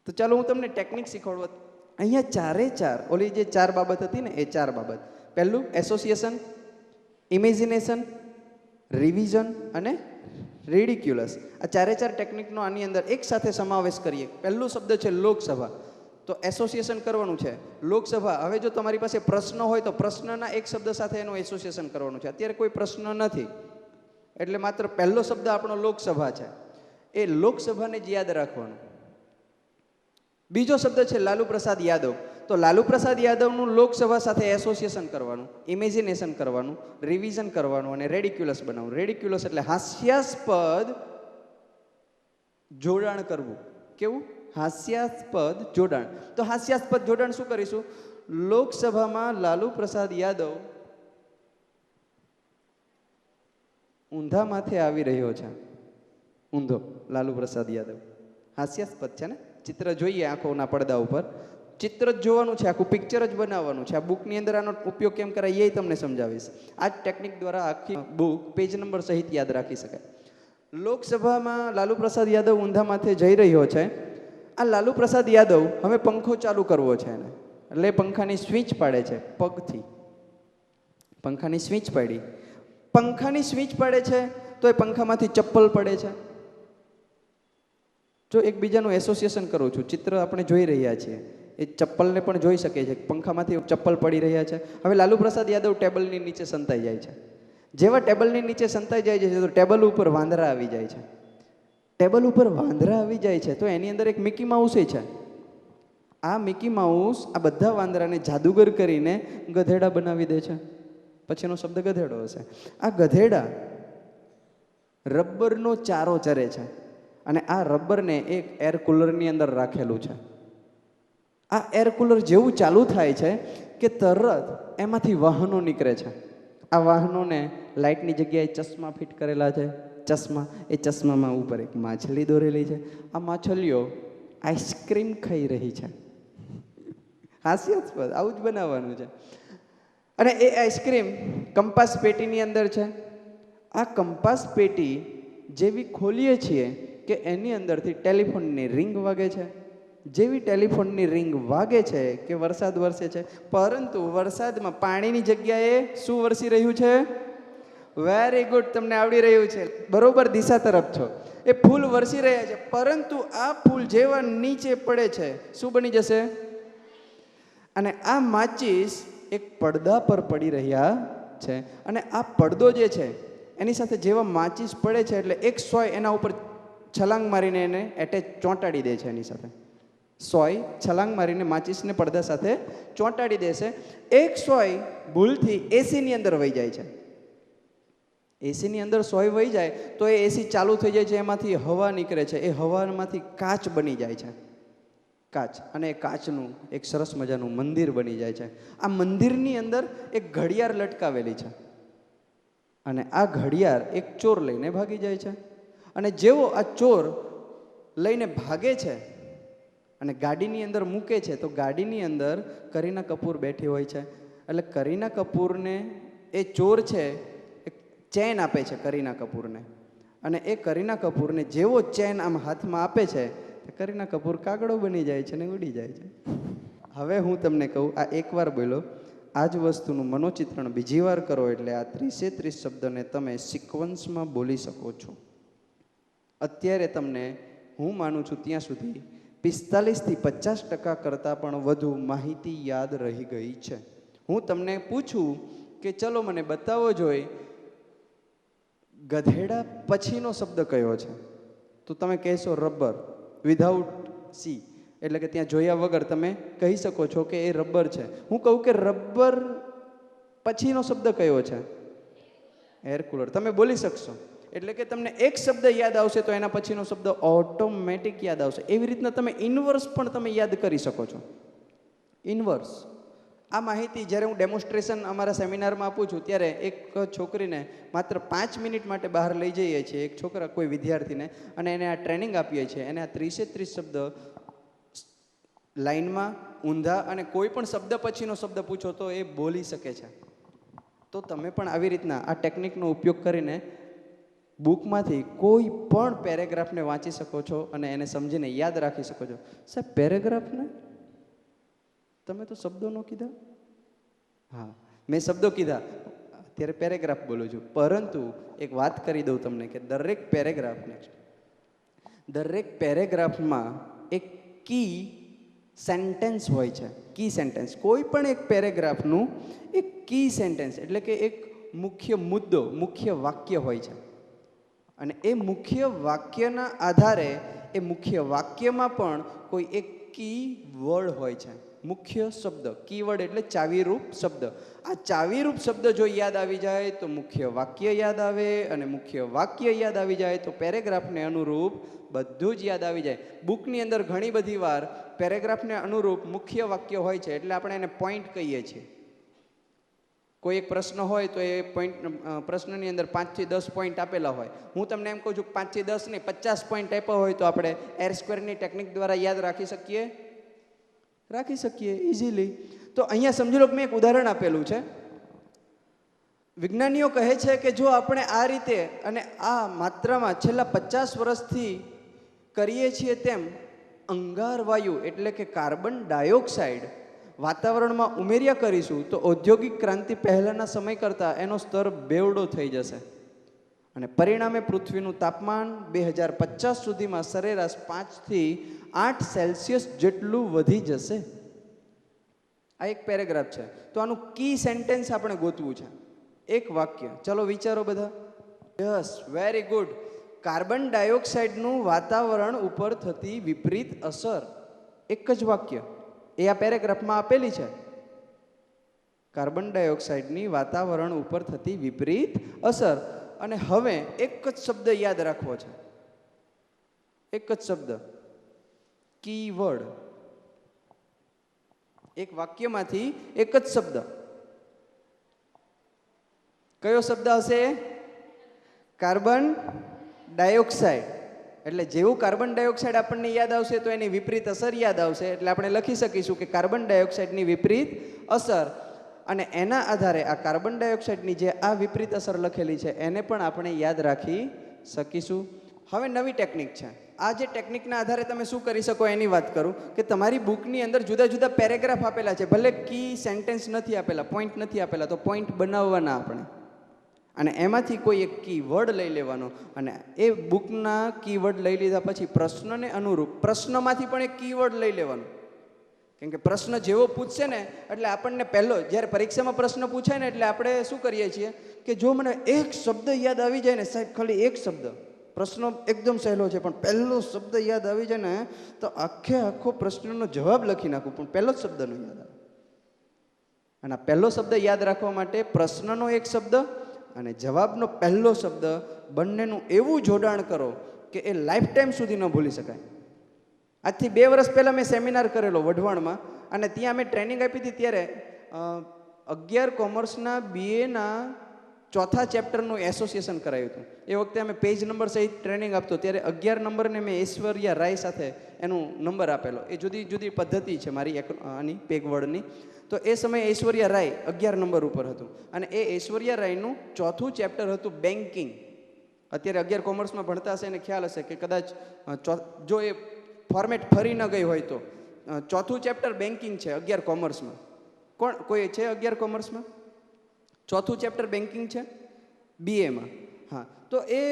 તો ચાલો હું તમને ટેકનિક શીખવાડું. અહીંયા ચારે ચાર, ઓલી જે 4 બાબત હતી ને એ 4 બાબત. પહેલું એસોસિએશન, ઇમેજિનેશન, રિવિઝન અને રેડિક્યુલસ. આ ચારે ચાર ટેકનિકનો આની અંદર એક સાથે સમાવેશ કરીએ. પહેલું શબ્દ છે લોકસભા. તો એસોસિએશન કરવાનું છે લોકસભા. હવે જો તમારી પાસે પ્રશ્ન હોય તો પ્રશ્નના એક શબ્દ સાથે એનું એસોસિએશન કરવાનું છે. અત્યારે કોઈ પ્રશ્ન નથી એટલે માત્ર પહેલો શબ્દ આપણો લોકસભા છે. એ લોકસભાને જ યાદ રાખવાનું. બીજો શબ્દ છે લાલુ પ્રસાદ યાદવ. તો લાલુ પ્રસાદ યાદવનું લોકસભા સાથે એસોસિએશન કરવાનું, ઇમેજિનેશન કરવાનું, રિવિઝન કરવાનું અને રેડિક્યુલસ બનાવવાનું. રેડિક્યુલસ એટલે હાસ્યાસ્પદ જોડાણ કરવું. કેવું? હાસ્યાસ્પદ જોડાણ. તો હાસ્યાસ્પદ જોડાણ શું કરીશું? લોકસભામાં લાલુ પ્રસાદ યાદવ ઊંધા માથે આવી રહ્યો છે. ઊંધો લાલુ પ્રસાદ યાદવ. હાસ્યાસ્પદ છે ને? ચિત્ર જોઈએ આંખોના પડદા ઉપર, ચિત્ર જ જોવાનું છે, આખું પિક્ચર જ બનાવવાનું છે. આ બુકની અંદર આનો ઉપયોગ કેમ કરાય એ તમને સમજાવીશ. આ જ ટેકનિક દ્વારા આખી બુક પેજ નંબર સહિત યાદ રાખી શકાય. લોકસભામાં લાલુ પ્રસાદ યાદવ ઊંધા માથે જઈ રહ્યો છે. આ લાલુ પ્રસાદ યાદવ હવે પંખો ચાલુ કરવો છે એને, એટલે પંખાની સ્વિચ પાડે છે પગથી. પંખાની સ્વિચ પાડી. પંખાની સ્વિચ પાડે છે તો એ પંખામાંથી ચપ્પલ પડે છે. જો એકબીજાનું એસોસિએશન કરું છું, ચિત્ર આપણે જોઈ રહ્યા છીએ, એ ચપ્પલને પણ જોઈ શકે છે. પંખામાંથી ચપ્પલ પડી રહ્યા છે. હવે લાલુ પ્રસાદ યાદવ ટેબલની નીચે સંતાઈ જાય છે. જેવા ટેબલની નીચે સંતાઈ જાય છે તો ટેબલ ઉપર વાંદરા આવી જાય છે. ટેબલ ઉપર વાંદરા આવી જાય છે તો એની અંદર એક મિકી માઉસ છે. આ મિકી માઉસ આ બધા વાંદરાને જાદુગર કરીને ગધેડા બનાવી દે છે. પછીનો શબ્દ ગધેડો હશે. આ ગધેડા રબરનો ચારો ચરે છે અને આ રબરને એક એર કુલરની અંદર રાખેલું છે. આ એર કુલર જેવું ચાલુ થાય છે કે તરત એમાંથી વાહનો નીકળે છે આ વાહનોને લાઇટની જગ્યાએ ચશ્મા ફિટ કરેલા છે. ચશ્મા, એ ચશ્મામાં ઉપર એક માછલી દોરેલી છે. આ માછલીઓ આઈસ્ક્રીમ ખાઈ રહી છે. હાસ્યાસ્પદ, આવું જ બનાવવાનું છે. અને એ આઈસ્ક્રીમ કંપાસ પેટીની અંદર છે. આ કંપાસ પેટી જેવી ખોલીએ છીએ કે એની અંદરથી ટેલિફોનની રિંગ વાગે છે. જેવી ટેલિફોનની રિંગ વાગે છે કે વરસાદ વરસે છે, પરંતુ વરસાદમાં પાણીની જગ્યાએ શું વરસી રહ્યું છે? વેરી ગુડ, તમને આવડી રહ્યું છે, બરોબર દિશા તરફ છો. એ ફૂલ વરસી રહ્યા છે, પરંતુ આ ફૂલ જેવા નીચે પડે છે શું બની જશે? અને આ માચીસ એક પડદા પર પડી રહ્યા છે. અને આ પડદો જે છે એની સાથે જેવા માચીસ પડે છે એટલે એક સોય એના ઉપર છલાંગ મારીને એને એટેચ ચોંટાડી દે છે. એની સાથે સોય છલાંગ મારીને માચીસને પડદા સાથે ચોંટાડી દેશે. એક સોય ભૂલથી એસીની અંદર વહી જાય છે. એસીની અંદર સોય વહી જાય તો એ એસી ચાલુ થઈ જાય છે, એમાંથી હવા નીકળે છે, એ હવામાંથી કાચ બની જાય છે. કાચ, અને એ કાચનું એક સરસ મજાનું મંદિર બની જાય છે. આ મંદિરની અંદર એક ઘડિયાળ લટકાવેલી છે. અને આ ઘડિયાળ એક ચોર લઈને ભાગી જાય છે. અને જેવો આ ચોર લઈને ભાગે છે અને ગાડીની અંદર મૂકે છે, તો ગાડીની અંદર કરીના કપૂર બેઠી હોય છે. એટલે કરીના કપૂરને એ ચોર છે એક ચેન આપે છે કરીના કપૂરને. અને એ કરીના કપૂરને જેવો ચેન આમ હાથમાં આપે છે, કરીના કપૂર કાગડો બની જાય છે ને ઉડી જાય છે. હવે હું તમને કહું, આ એકવાર બોલો, આ જ વસ્તુનું મનોચિત્રણ બીજી વાર કરો એટલે આ 30 શબ્દને તમે સિક્વન્સમાં બોલી શકો છો. અત્યારે તમને હું માનું છું ત્યાં સુધી 45 થી 50% કરતાં પણ વધુ માહિતી યાદ રહી ગઈ છે. હું તમને પૂછું કે ચલો મને બતાવો જોઈ ગધેડા પછીનો શબ્દ કયો છે, તો તમે કહેશો રબર, વિધાઉટ સી, એટલે કે ત્યાં જોયા વગર તમે કહી શકો છો કે એ રબર છે. હું કહું કે રબર પછીનો શબ્દ કયો છે? Air cooler. તમે બોલી શકશો, એટલે કે તમને એક શબ્દ યાદ આવશે તો એના પછીનો શબ્દ ઓટોમેટિક યાદ આવશે. એવી રીતના તમે ઇનવર્સ પણ તમે યાદ કરી શકો છો. ઇનવર્સ. આ માહિતી જ્યારે હું ડેમોન્સ્ટ્રેશન અમારા સેમિનારમાં આપું છું ત્યારે એક છોકરીને માત્ર 5 મિનિટ માટે બહાર લઈ જઈએ છીએ, એક છોકરા કોઈ વિદ્યાર્થીને, અને એને આ ટ્રેનિંગ આપીએ છીએ. એને આ 30 શબ્દ લાઈનમાં ઊંધા અને કોઈ પણ શબ્દ પછીનો શબ્દ પૂછો તો એ બોલી શકે છે. તો તમે પણ આવી રીતના આ ટેકનિકનો ઉપયોગ કરીને બુકમાંથી કોઈ પણ પેરેગ્રાફને વાંચી શકો છો અને એને સમજીને યાદ રાખી શકો છો. સાહેબ પેરેગ્રાફને તમે તો શબ્દો ન કીધા? હા, મેં શબ્દો કીધા, અત્યારે પેરેગ્રાફ બોલું છું. પરંતુ એક વાત કરી દઉં તમને કે દરેક પેરેગ્રાફમાં એક કી સેન્ટેન્સ હોય છે. કી સેન્ટેન્સ, કોઈ પણ એક પેરેગ્રાફનું એક કી સેન્ટેન્સ એટલે કે એક મુખ્ય મુદ્દો, મુખ્ય વાક્ય હોય છે. અને એ મુખ્ય વાક્યના આધારે એ મુખ્ય વાક્યમાં પણ કોઈ એક કી વર્ડ હોય છે, મુખ્ય શબ્દ. કીવર્ડ એટલે ચાવીરૂપ શબ્દ. આ ચાવીરૂપ શબ્દ જો યાદ આવી જાય તો મુખ્ય વાક્ય યાદ આવે, અને મુખ્ય વાક્ય યાદ આવી જાય તો પેરેગ્રાફને અનુરૂપ બધું જ યાદ આવી જાય. બુકની અંદર ઘણી બધી વાર પેરેગ્રાફને અનુરૂપ મુખ્ય વાક્ય હોય છે, એટલે આપણે એને પોઈન્ટ કહીએ છીએ. કોઈ એક પ્રશ્ન હોય તો એ પોઈન્ટ, પ્રશ્નની અંદર 5 થી 10 પોઈન્ટ આપેલા હોય. હું તમને એમ કહું છું 5 થી 10 નહીં, 50 પોઈન્ટ આપ્યા હોય તો આપણે એર સ્ક્વેરની ટેકનિક દ્વારા યાદ રાખી શકીએ ઇઝીલી. તો અહીંયા સમજી લો કે મેં એક ઉદાહરણ આપેલું છે. વિજ્ઞાનીઓ કહે છે કે જો આપણે આ રીતે અને આ માત્રામાં છેલ્લા 50 વર્ષથી કરીએ છીએ તેમ અંગારવાયુ એટલે કે કાર્બન ડાયોક્સાઇડ વાતાવરણમાં ઉમેર્યા કરીશું તો ઔદ્યોગિક ક્રાંતિ પહેલાંના સમય કરતાં એનો સ્તર બેવડો થઈ જશે. અને પરિણામે પૃથ્વીનું તાપમાન 2050 સુધીમાં સરેરાશ 5 થી 8 સેલ્સિયસ જેટલું વધી જશે. આ એક પેરેગ્રાફ છે. તો આનું કી સેન્ટેન્સ આપણે ગોતવું છે, એક વાક્ય. ચલો વિચારો બધા. Yes, very good. કાર્બન ડાયોક્સાઇડનું વાતાવરણ ઉપર થતી વિપરીત અસર. એક જ વાક્ય, એ આ પેરેગ્રાફમાં આપેલી છે. કાર્બન ડાયોક્સાઇડની વાતાવરણ ઉપર થતી વિપરીત અસર. અને હવે એક જ શબ્દ યાદ રાખવો છે, એક જ શબ્દ, કીવર્ડ. એક વાક્યમાંથી એક જ શબ્દ. કયો શબ્દ હશે? Carbon dioxide. એટલે જેવું કાર્બન ડાયોક્સાઇડ આપણને યાદ આવશે તો એની વિપરીત અસર યાદ આવશે. એટલે આપણે લખી શકીશું કે કાર્બન ડાયોક્સાઇડની વિપરીત અસર. અને એના આધારે આ કાર્બન ડાયોક્સાઇડની જે આ વિપરીત અસર લખેલી છે એને પણ આપણે યાદ રાખી શકીશું. હવે નવી ટેકનિક છે. આ જે ટેકનિકના આધારે તમે શું કરી શકો એની વાત કરું કે તમારી બુકની અંદર જુદા જુદા પેરેગ્રાફ આપેલા છે. ભલે કી સેન્ટેન્સ નથી આપેલા, પોઈન્ટ નથી આપેલા, તો પોઈન્ટ બનાવવાના આપણે. અને એમાંથી કોઈ એક કીવર્ડ લઈ લેવાનો અને એ બુકના કીવર્ડ લઈ લીધા પછી પ્રશ્નને અનુરૂપ પ્રશ્નમાંથી પણ એક કીવર્ડ લઈ લેવાનો. કેમ કે પ્રશ્ન જેવો પૂછશે ને એટલે આપણને પહેલો, જ્યારે પરીક્ષામાં પ્રશ્ન પૂછાય ને એટલે આપણે શું કરીએ છીએ કે જો મને એક શબ્દ યાદ આવી જાય ને સાહેબ, ખાલી એક શબ્દ, પ્રશ્ન એકદમ સહેલો છે પણ પહેલો શબ્દ યાદ આવી જાય ને તો આખો પ્રશ્નનો જવાબ લખી નાખું, પણ પહેલો જ શબ્દ ન યાદ આવે. અને આ પહેલો શબ્દ યાદ રાખવા માટે પ્રશ્નનો એક શબ્દ અને જવાબનો પહેલો શબ્દ બંનેનું એવું જોડાણ કરો કે એ લાઈફ ટાઈમ સુધી ન ભૂલી શકાય. આજથી 2 વર્ષ પહેલાં મેં સેમિનાર કરેલો વઢવાણમાં અને ત્યાં મેં ટ્રેનિંગ આપી હતી. ત્યારે 11 કોમર્સના BAના 4થા ચેપ્ટરનું એસોસિએશન કરાયું હતું. એ વખતે અમે પેજ નંબર સહિત ટ્રેનિંગ આપતો, ત્યારે 11 નંબરને મેં ઐશ્વર્યા રાય સાથે એનું નંબર આપેલો. એ જુદી જુદી પદ્ધતિ છે મારી આની પેગવર્ડની. તો એ સમયે ઐશ્વર્યા રાય 11 નંબર ઉપર હતું અને એ ઐશ્વર્યા રાયનું 4થું ચેપ્ટર હતું બેન્કિંગ. અત્યારે 11 કોમર્સમાં ભણતા હશે એને ખ્યાલ હશે કે કદાચ જો એ ફોર્મેટ ફરી ન ગઈ હોય તો 4થું ચેપ્ટર બેન્કિંગ છે 11 કોમર્સમાં. કોઈ છે 11 કોમર્સમાં? 4થું ચેપ્ટર બેન્કિંગ છે BAમાં. હા, તો એ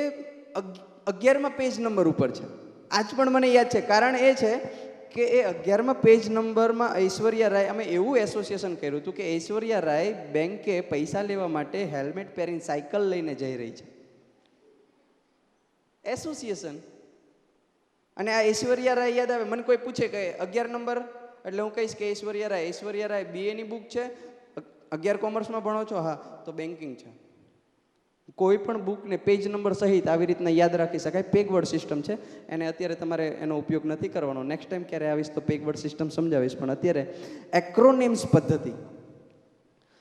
11માં પેજ નંબર ઉપર છે. આજ પણ મને યાદ છે. કારણ એ છે કે એ 11માં પેજ નંબરમાં ઐશ્વર્યા રાય, અમે એવું એસોસિએશન કર્યું હતું કે ઐશ્વર્યા રાય બેંકે પૈસા લેવા માટે હેલ્મેટ પહેરીને સાયકલ લઈને જઈ રહી છે. એસોસિએશન. અને આ ઐશ્વર્યા રાય યાદ આવે. મને કોઈ પૂછે કે 11 નંબર, એટલે હું કહીશ કે ઐશ્વર્યા રાય BAની બુક છે. 11 કોમર્સમાં ભણો છો? હા, તો બેન્કિંગ છે. કોઈ પણ બુકને પેજ નંબર સહિત આવી રીતના યાદ રાખી શકાય. પેગવર્ડ સિસ્ટમ છે, એને અત્યારે તમારે એનો ઉપયોગ નથી કરવાનો. નેક્સ્ટ ટાઈમ ક્યારે આવીશ તો પેગવર્ડ સિસ્ટમ સમજાવીશ. પણ અત્યારે એક્રોનિમ્સ પદ્ધતિ.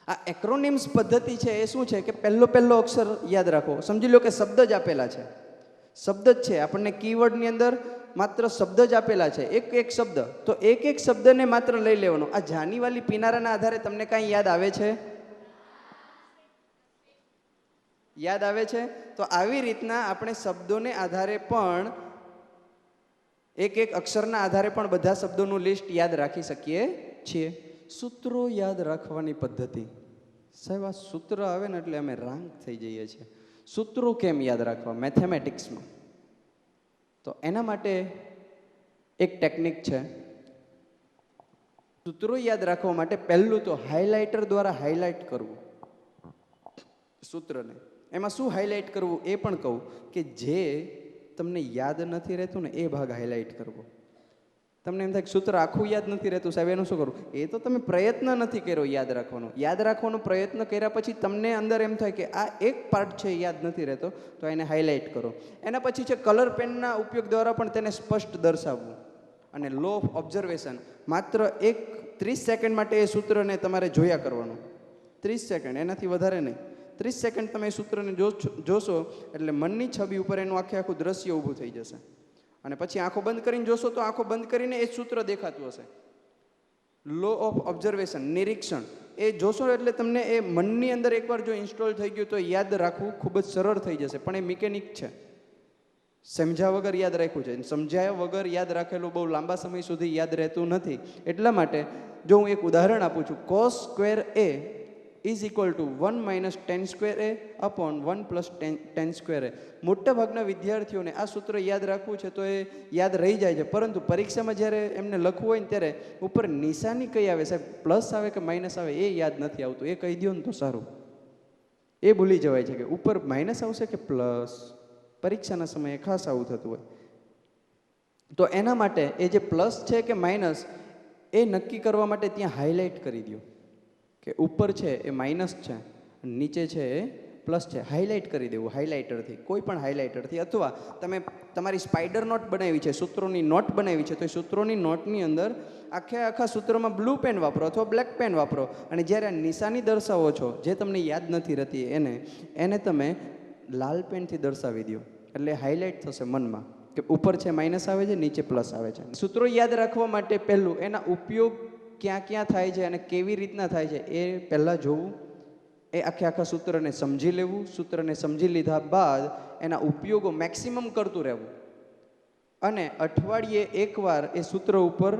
આ એક્રોનિમ્સ પદ્ધતિ છે એ શું છે કે પહેલો અક્ષર યાદ રાખો. સમજી લો કે શબ્દ જ આપેલા છે, શબ્દ જ છે આપણને કીવર્ડની અંદર, માત્ર શબ્દ જ આપેલા છે, એક શબ્દ. તો એક શબ્દને માત્ર લઈ લેવાનો. આ જાનીવાલી પીનારાના આધારે તમને કાંઈ યાદ આવે છે? યાદ આવે છે? તો આવી રીતના આપણે શબ્દોને આધારે પણ એક અક્ષરના આધારે પણ બધા શબ્દોનું લિસ્ટ યાદ રાખી શકીએ છીએ. સૂત્રો યાદ રાખવાની પદ્ધતિ. સાહેબ, આ સૂત્ર આવે ને એટલે અમે રાંગ થઈ જઈએ છીએ. સૂત્રો કેમ યાદ રાખવા મેથેમેટિક્સમાં? તો એના માટે એક ટેકનિક છે. સૂત્રો યાદ રાખવા માટે પહેલું તો હાઇલાઇટર દ્વારા હાઇલાઇટ કરવું સૂત્રને. એમાં શું હાઇલાઇટ કરવું એ પણ કહું કે જે તમને યાદ નથી રહેતું ને એ ભાગ હાઇલાઇટ કરવો. તમને એમ થાય કે સૂત્ર આખું યાદ નથી રહેતું સાહેબ, એનું શું કરવું? એ તો તમે પ્રયત્ન નથી કર્યો યાદ રાખવાનો. યાદ રાખવાનો પ્રયત્ન કર્યા પછી તમને અંદર એમ થાય કે આ એક પાર્ટ છે યાદ નથી રહેતો, તો એને હાઇલાઇટ કરો. એના પછી છે કલર પેનના ઉપયોગ દ્વારા પણ તેને સ્પષ્ટ દર્શાવવું. અને લો ઓફ ઓબ્ઝર્વેશન. માત્ર 30 સેકન્ડ માટે એ સૂત્રને તમારે જોયા કરવાનું. 30 સેકન્ડ, એનાથી વધારે નહીં. 30 સેકન્ડ તમે એ સૂત્રને જોશો એટલે મનની છબી ઉપર એનું આખું દ્રશ્ય ઊભું થઈ જશે. અને પછી આંખો બંધ કરીને જોશો તો આંખો બંધ કરીને એ સૂત્ર દેખાતું હશે. લો ઓફ ઓબ્ઝર્વેશન, નિરીક્ષણ. એ જોશો એટલે તમને એ મનની અંદર એકવાર જો ઇન્સ્ટોલ થઈ ગયું તો યાદ રાખવું ખૂબ જ સરળ થઈ જશે. પણ એ મિકેનિક છે, સમજ્યા વગર યાદ રાખ્યું છે. સમજાયા વગર યાદ રાખેલું બહુ લાંબા સમય સુધી યાદ રહેતું નથી. એટલા માટે જો હું એક ઉદાહરણ આપું છું, cos square A is equal to 1 - tan square A upon 1 + tan square A. મોટાભાગના વિદ્યાર્થીઓને આ સૂત્ર યાદ રાખવું છે તો એ યાદ રહી જાય છે, પરંતુ પરીક્ષામાં જ્યારે એમને લખવું હોય ને ત્યારે ઉપર નિશાની કઈ આવે સાહેબ, પ્લસ આવે કે માઇનસ આવે એ યાદ નથી આવતું. એ કહી દો ને તો સારું. એ ભૂલી જવાય છે કે ઉપર માઇનસ આવશે કે પ્લસ. પરીક્ષાના સમયે ખાસ આવું થતું હોય. તો એના માટે એ જે પ્લસ છે કે માઇનસ એ નક્કી કરવા માટે ત્યાં હાઇલાઇટ કરી દો કે ઉપર છે એ માઇનસ છે, નીચે છે એ પ્લસ છે. હાઇલાઇટ કરી દેવું હાઇલાઇટરથી, કોઈ પણ હાઇલાઇટરથી. અથવા તમે તમારી સ્પાઈડર નોટ બનાવી છે, સૂત્રોની નોટ બનાવી છે, તો એ સૂત્રોની નોટની અંદર આખા સૂત્રમાં બ્લુ પેન વાપરો અથવા બ્લેક પેન વાપરો, અને જ્યારે આ નિશાની દર્શાવો છો જે તમને યાદ નથી રહેતી એને તમે લાલ પેનથી દર્શાવી દો, એટલે હાઇલાઇટ થશે મનમાં કે ઉપર છે માઇનસ આવે છે, નીચે પ્લસ આવે છે. સૂત્રો યાદ રાખવા માટે પહેલું એના ઉપયોગ ક્યાં ક્યાં થાય છે અને કેવી રીતના થાય છે એ પહેલાં જોવું, એ આખા સૂત્રને સમજી લેવું, સૂત્રને સમજી લીધા બાદ એના ઉપયોગો મેક્સિમમ કરતું રહેવું, અને અઠવાડિયે એકવાર એ સૂત્ર ઉપર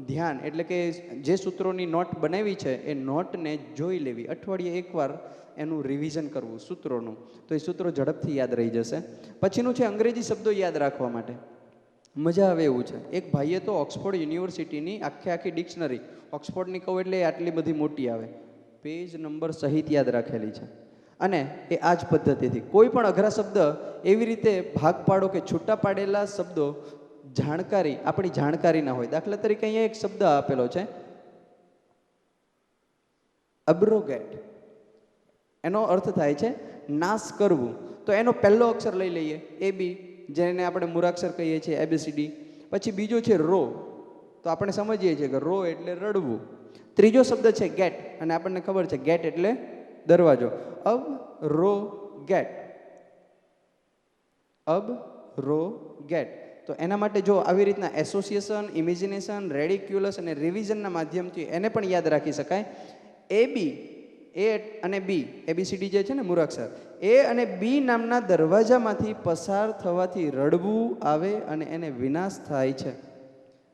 ધ્યાન, એટલે કે જે સૂત્રોની નોટ બનાવી છે એ નોટને જોઈ લેવી, અઠવાડિયે એકવાર એનું રિવિઝન કરવું સૂત્રોનું, તો એ સૂત્રો ઝડપથી યાદ રહી જશે. પછીનું છે અંગ્રેજી શબ્દો યાદ રાખવા માટે. મજા આવે એવું છે. એક ભાઈએ તો ઓક્સફોર્ડ યુનિવર્સિટીની આખી ડિક્શનરી, ઓક્સફોર્ડની કહું એટલે આટલી બધી મોટી આવે, પેજ નંબર સહિત યાદ રાખેલી છે. અને એ આ જ પદ્ધતિથી કોઈ પણ અઘરા શબ્દ એવી રીતે ભાગ પાડો કે છૂટા પાડેલા શબ્દો આપણી જાણકારી ના હોય. દાખલા તરીકે અહીંયા એક શબ્દ આપેલો છે અબ્રોગેટ, એનો અર્થ થાય છે નાશ કરવું. તો એનો પહેલો અક્ષર લઈ લઈએ AB, જેને આપણે મૂળાક્ષર કહીએ છીએ ABCD. પછી બીજો છે રો, તો આપણે સમજીએ છીએ કે રો એટલે રડવું. ત્રીજો શબ્દ છે ગેટ, અને આપણને ખબર છે ગેટ એટલે દરવાજો. અબ રો ગેટ, અબ રો ગેટ. તો એના માટે જો આવી રીતના એસોસિએશન, ઇમેજિનેશન, રેડિક્યુલસ અને રિવિઝનના માધ્યમથી એને પણ યાદ રાખી શકાય. A અને B, ABCD જે છે ને મૂળાક્ષર, A અને B નામના દરવાજામાંથી પસાર થવાથી રડવું આવે અને એને વિનાશ થાય છે.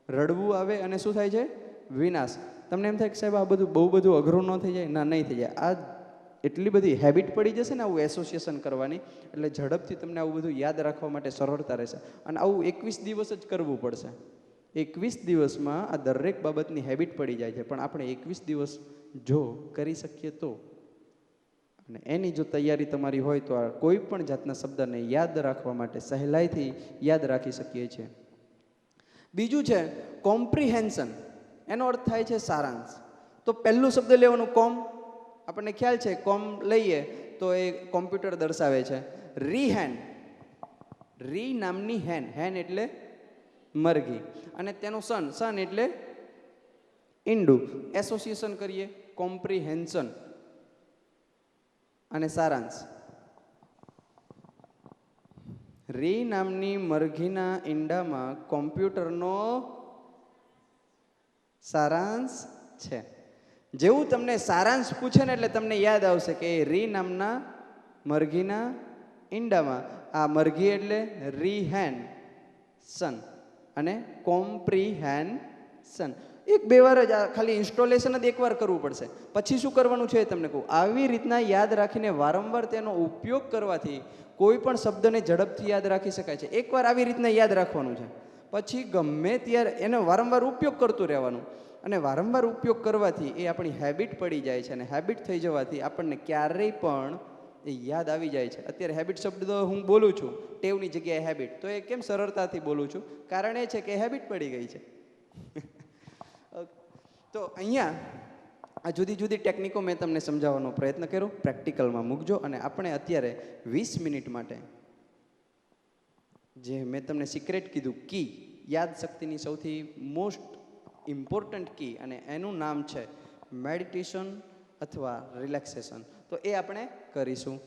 રડવું આવે અને શું થાય છે? વિનાશ. તમને એમ થાય કે સાહેબ આ બધું બહુ બધું અઘરું ન થઈ જાય? ના, નહીં થઈ જાય. આ એટલી બધી હેબિટ પડી જશે ને આવું એસોસિએશન કરવાની, એટલે ઝડપથી તમને આવું બધું યાદ રાખવા માટે સરળતા રહેશે. અને આવું 21 દિવસ જ કરવું પડશે. 21 દિવસમાં આ દરેક બાબતની હેબિટ પડી જાય છે. પણ આપણે 21 દિવસ જો કરી શકીએ તો, અને એની જો તૈયારી તમારી હોય તો આ કોઈ પણ જાતના શબ્દને યાદ રાખવા માટે સહેલાઈથી યાદ રાખી શકીએ છીએ. બીજું છે કોમ્પ્રિહેન્શન, એનો અર્થ થાય છે સારાંશ. તો પહેલું શબ્દ લેવાનું કોમ, આપણને ખ્યાલ છે કોમ લઈએ તો એ કોમ્પ્યુટર દર્શાવે છે. રીહેન, રી નામની હેન એટલે મરઘી, અને તેનું સન એટલે ઈંડું. એસોસિએશન કરીએ કોમ્પ્રિહેન્શન અને સારાંશ. રી નામની મરઘીના ઈંડામાં કોમ્પ્યુટરનો સારાંશ છે. જેવું તમને સારાંશ પૂછે ને એટલે તમને યાદ આવશે કે રી નામના મરઘીના ઈંડામાં, આ મરઘી એટલે રીહેન્સન અને કોમ્પ્રિહેન્શન. એક બે વાર જ ખાલી ઇન્સ્ટોલેશન જ એકવાર કરવું પડશે. પછી શું કરવાનું છે તમને કહું. આવી રીતના યાદ રાખીને વારંવાર તેનો ઉપયોગ કરવાથી કોઈ પણ શબ્દને ઝડપથી યાદ રાખી શકાય છે. એકવાર આવી રીતના યાદ રાખવાનું છે, પછી ગમે ત્યારે એનો વારંવાર ઉપયોગ કરતું રહેવાનું, અને વારંવાર ઉપયોગ કરવાથી એ આપણી હેબિટ પડી જાય છે. અને હેબિટ થઈ જવાથી આપણને ક્યારેય પણ એ યાદ આવી જાય છે. અત્યારે હેબિટ શબ્દ હું બોલું છું, ટેવની જગ્યાએ હેબિટ, તો એ કેમ સરળતાથી બોલું છું? કારણ એ છે કે હેબિટ પડી ગઈ છે. તો અહીંયા આ જુદી જુદી ટેકનિકો મેં તમને સમજાવવાનો પ્રયત્ન કર્યો. પ્રેક્ટિકલમાં મૂકજો. અને આપણે અત્યારે 20 મિનિટ માટે જે મેં તમને સિક્રેટ કીધું, કી, યાદશક્તિની સૌથી મોસ્ટ ઇમ્પોર્ટન્ટ કી, અને એનું નામ છે મેડિટેશન અથવા રિલેક્સેશન. તો એ આપણે કરીશું.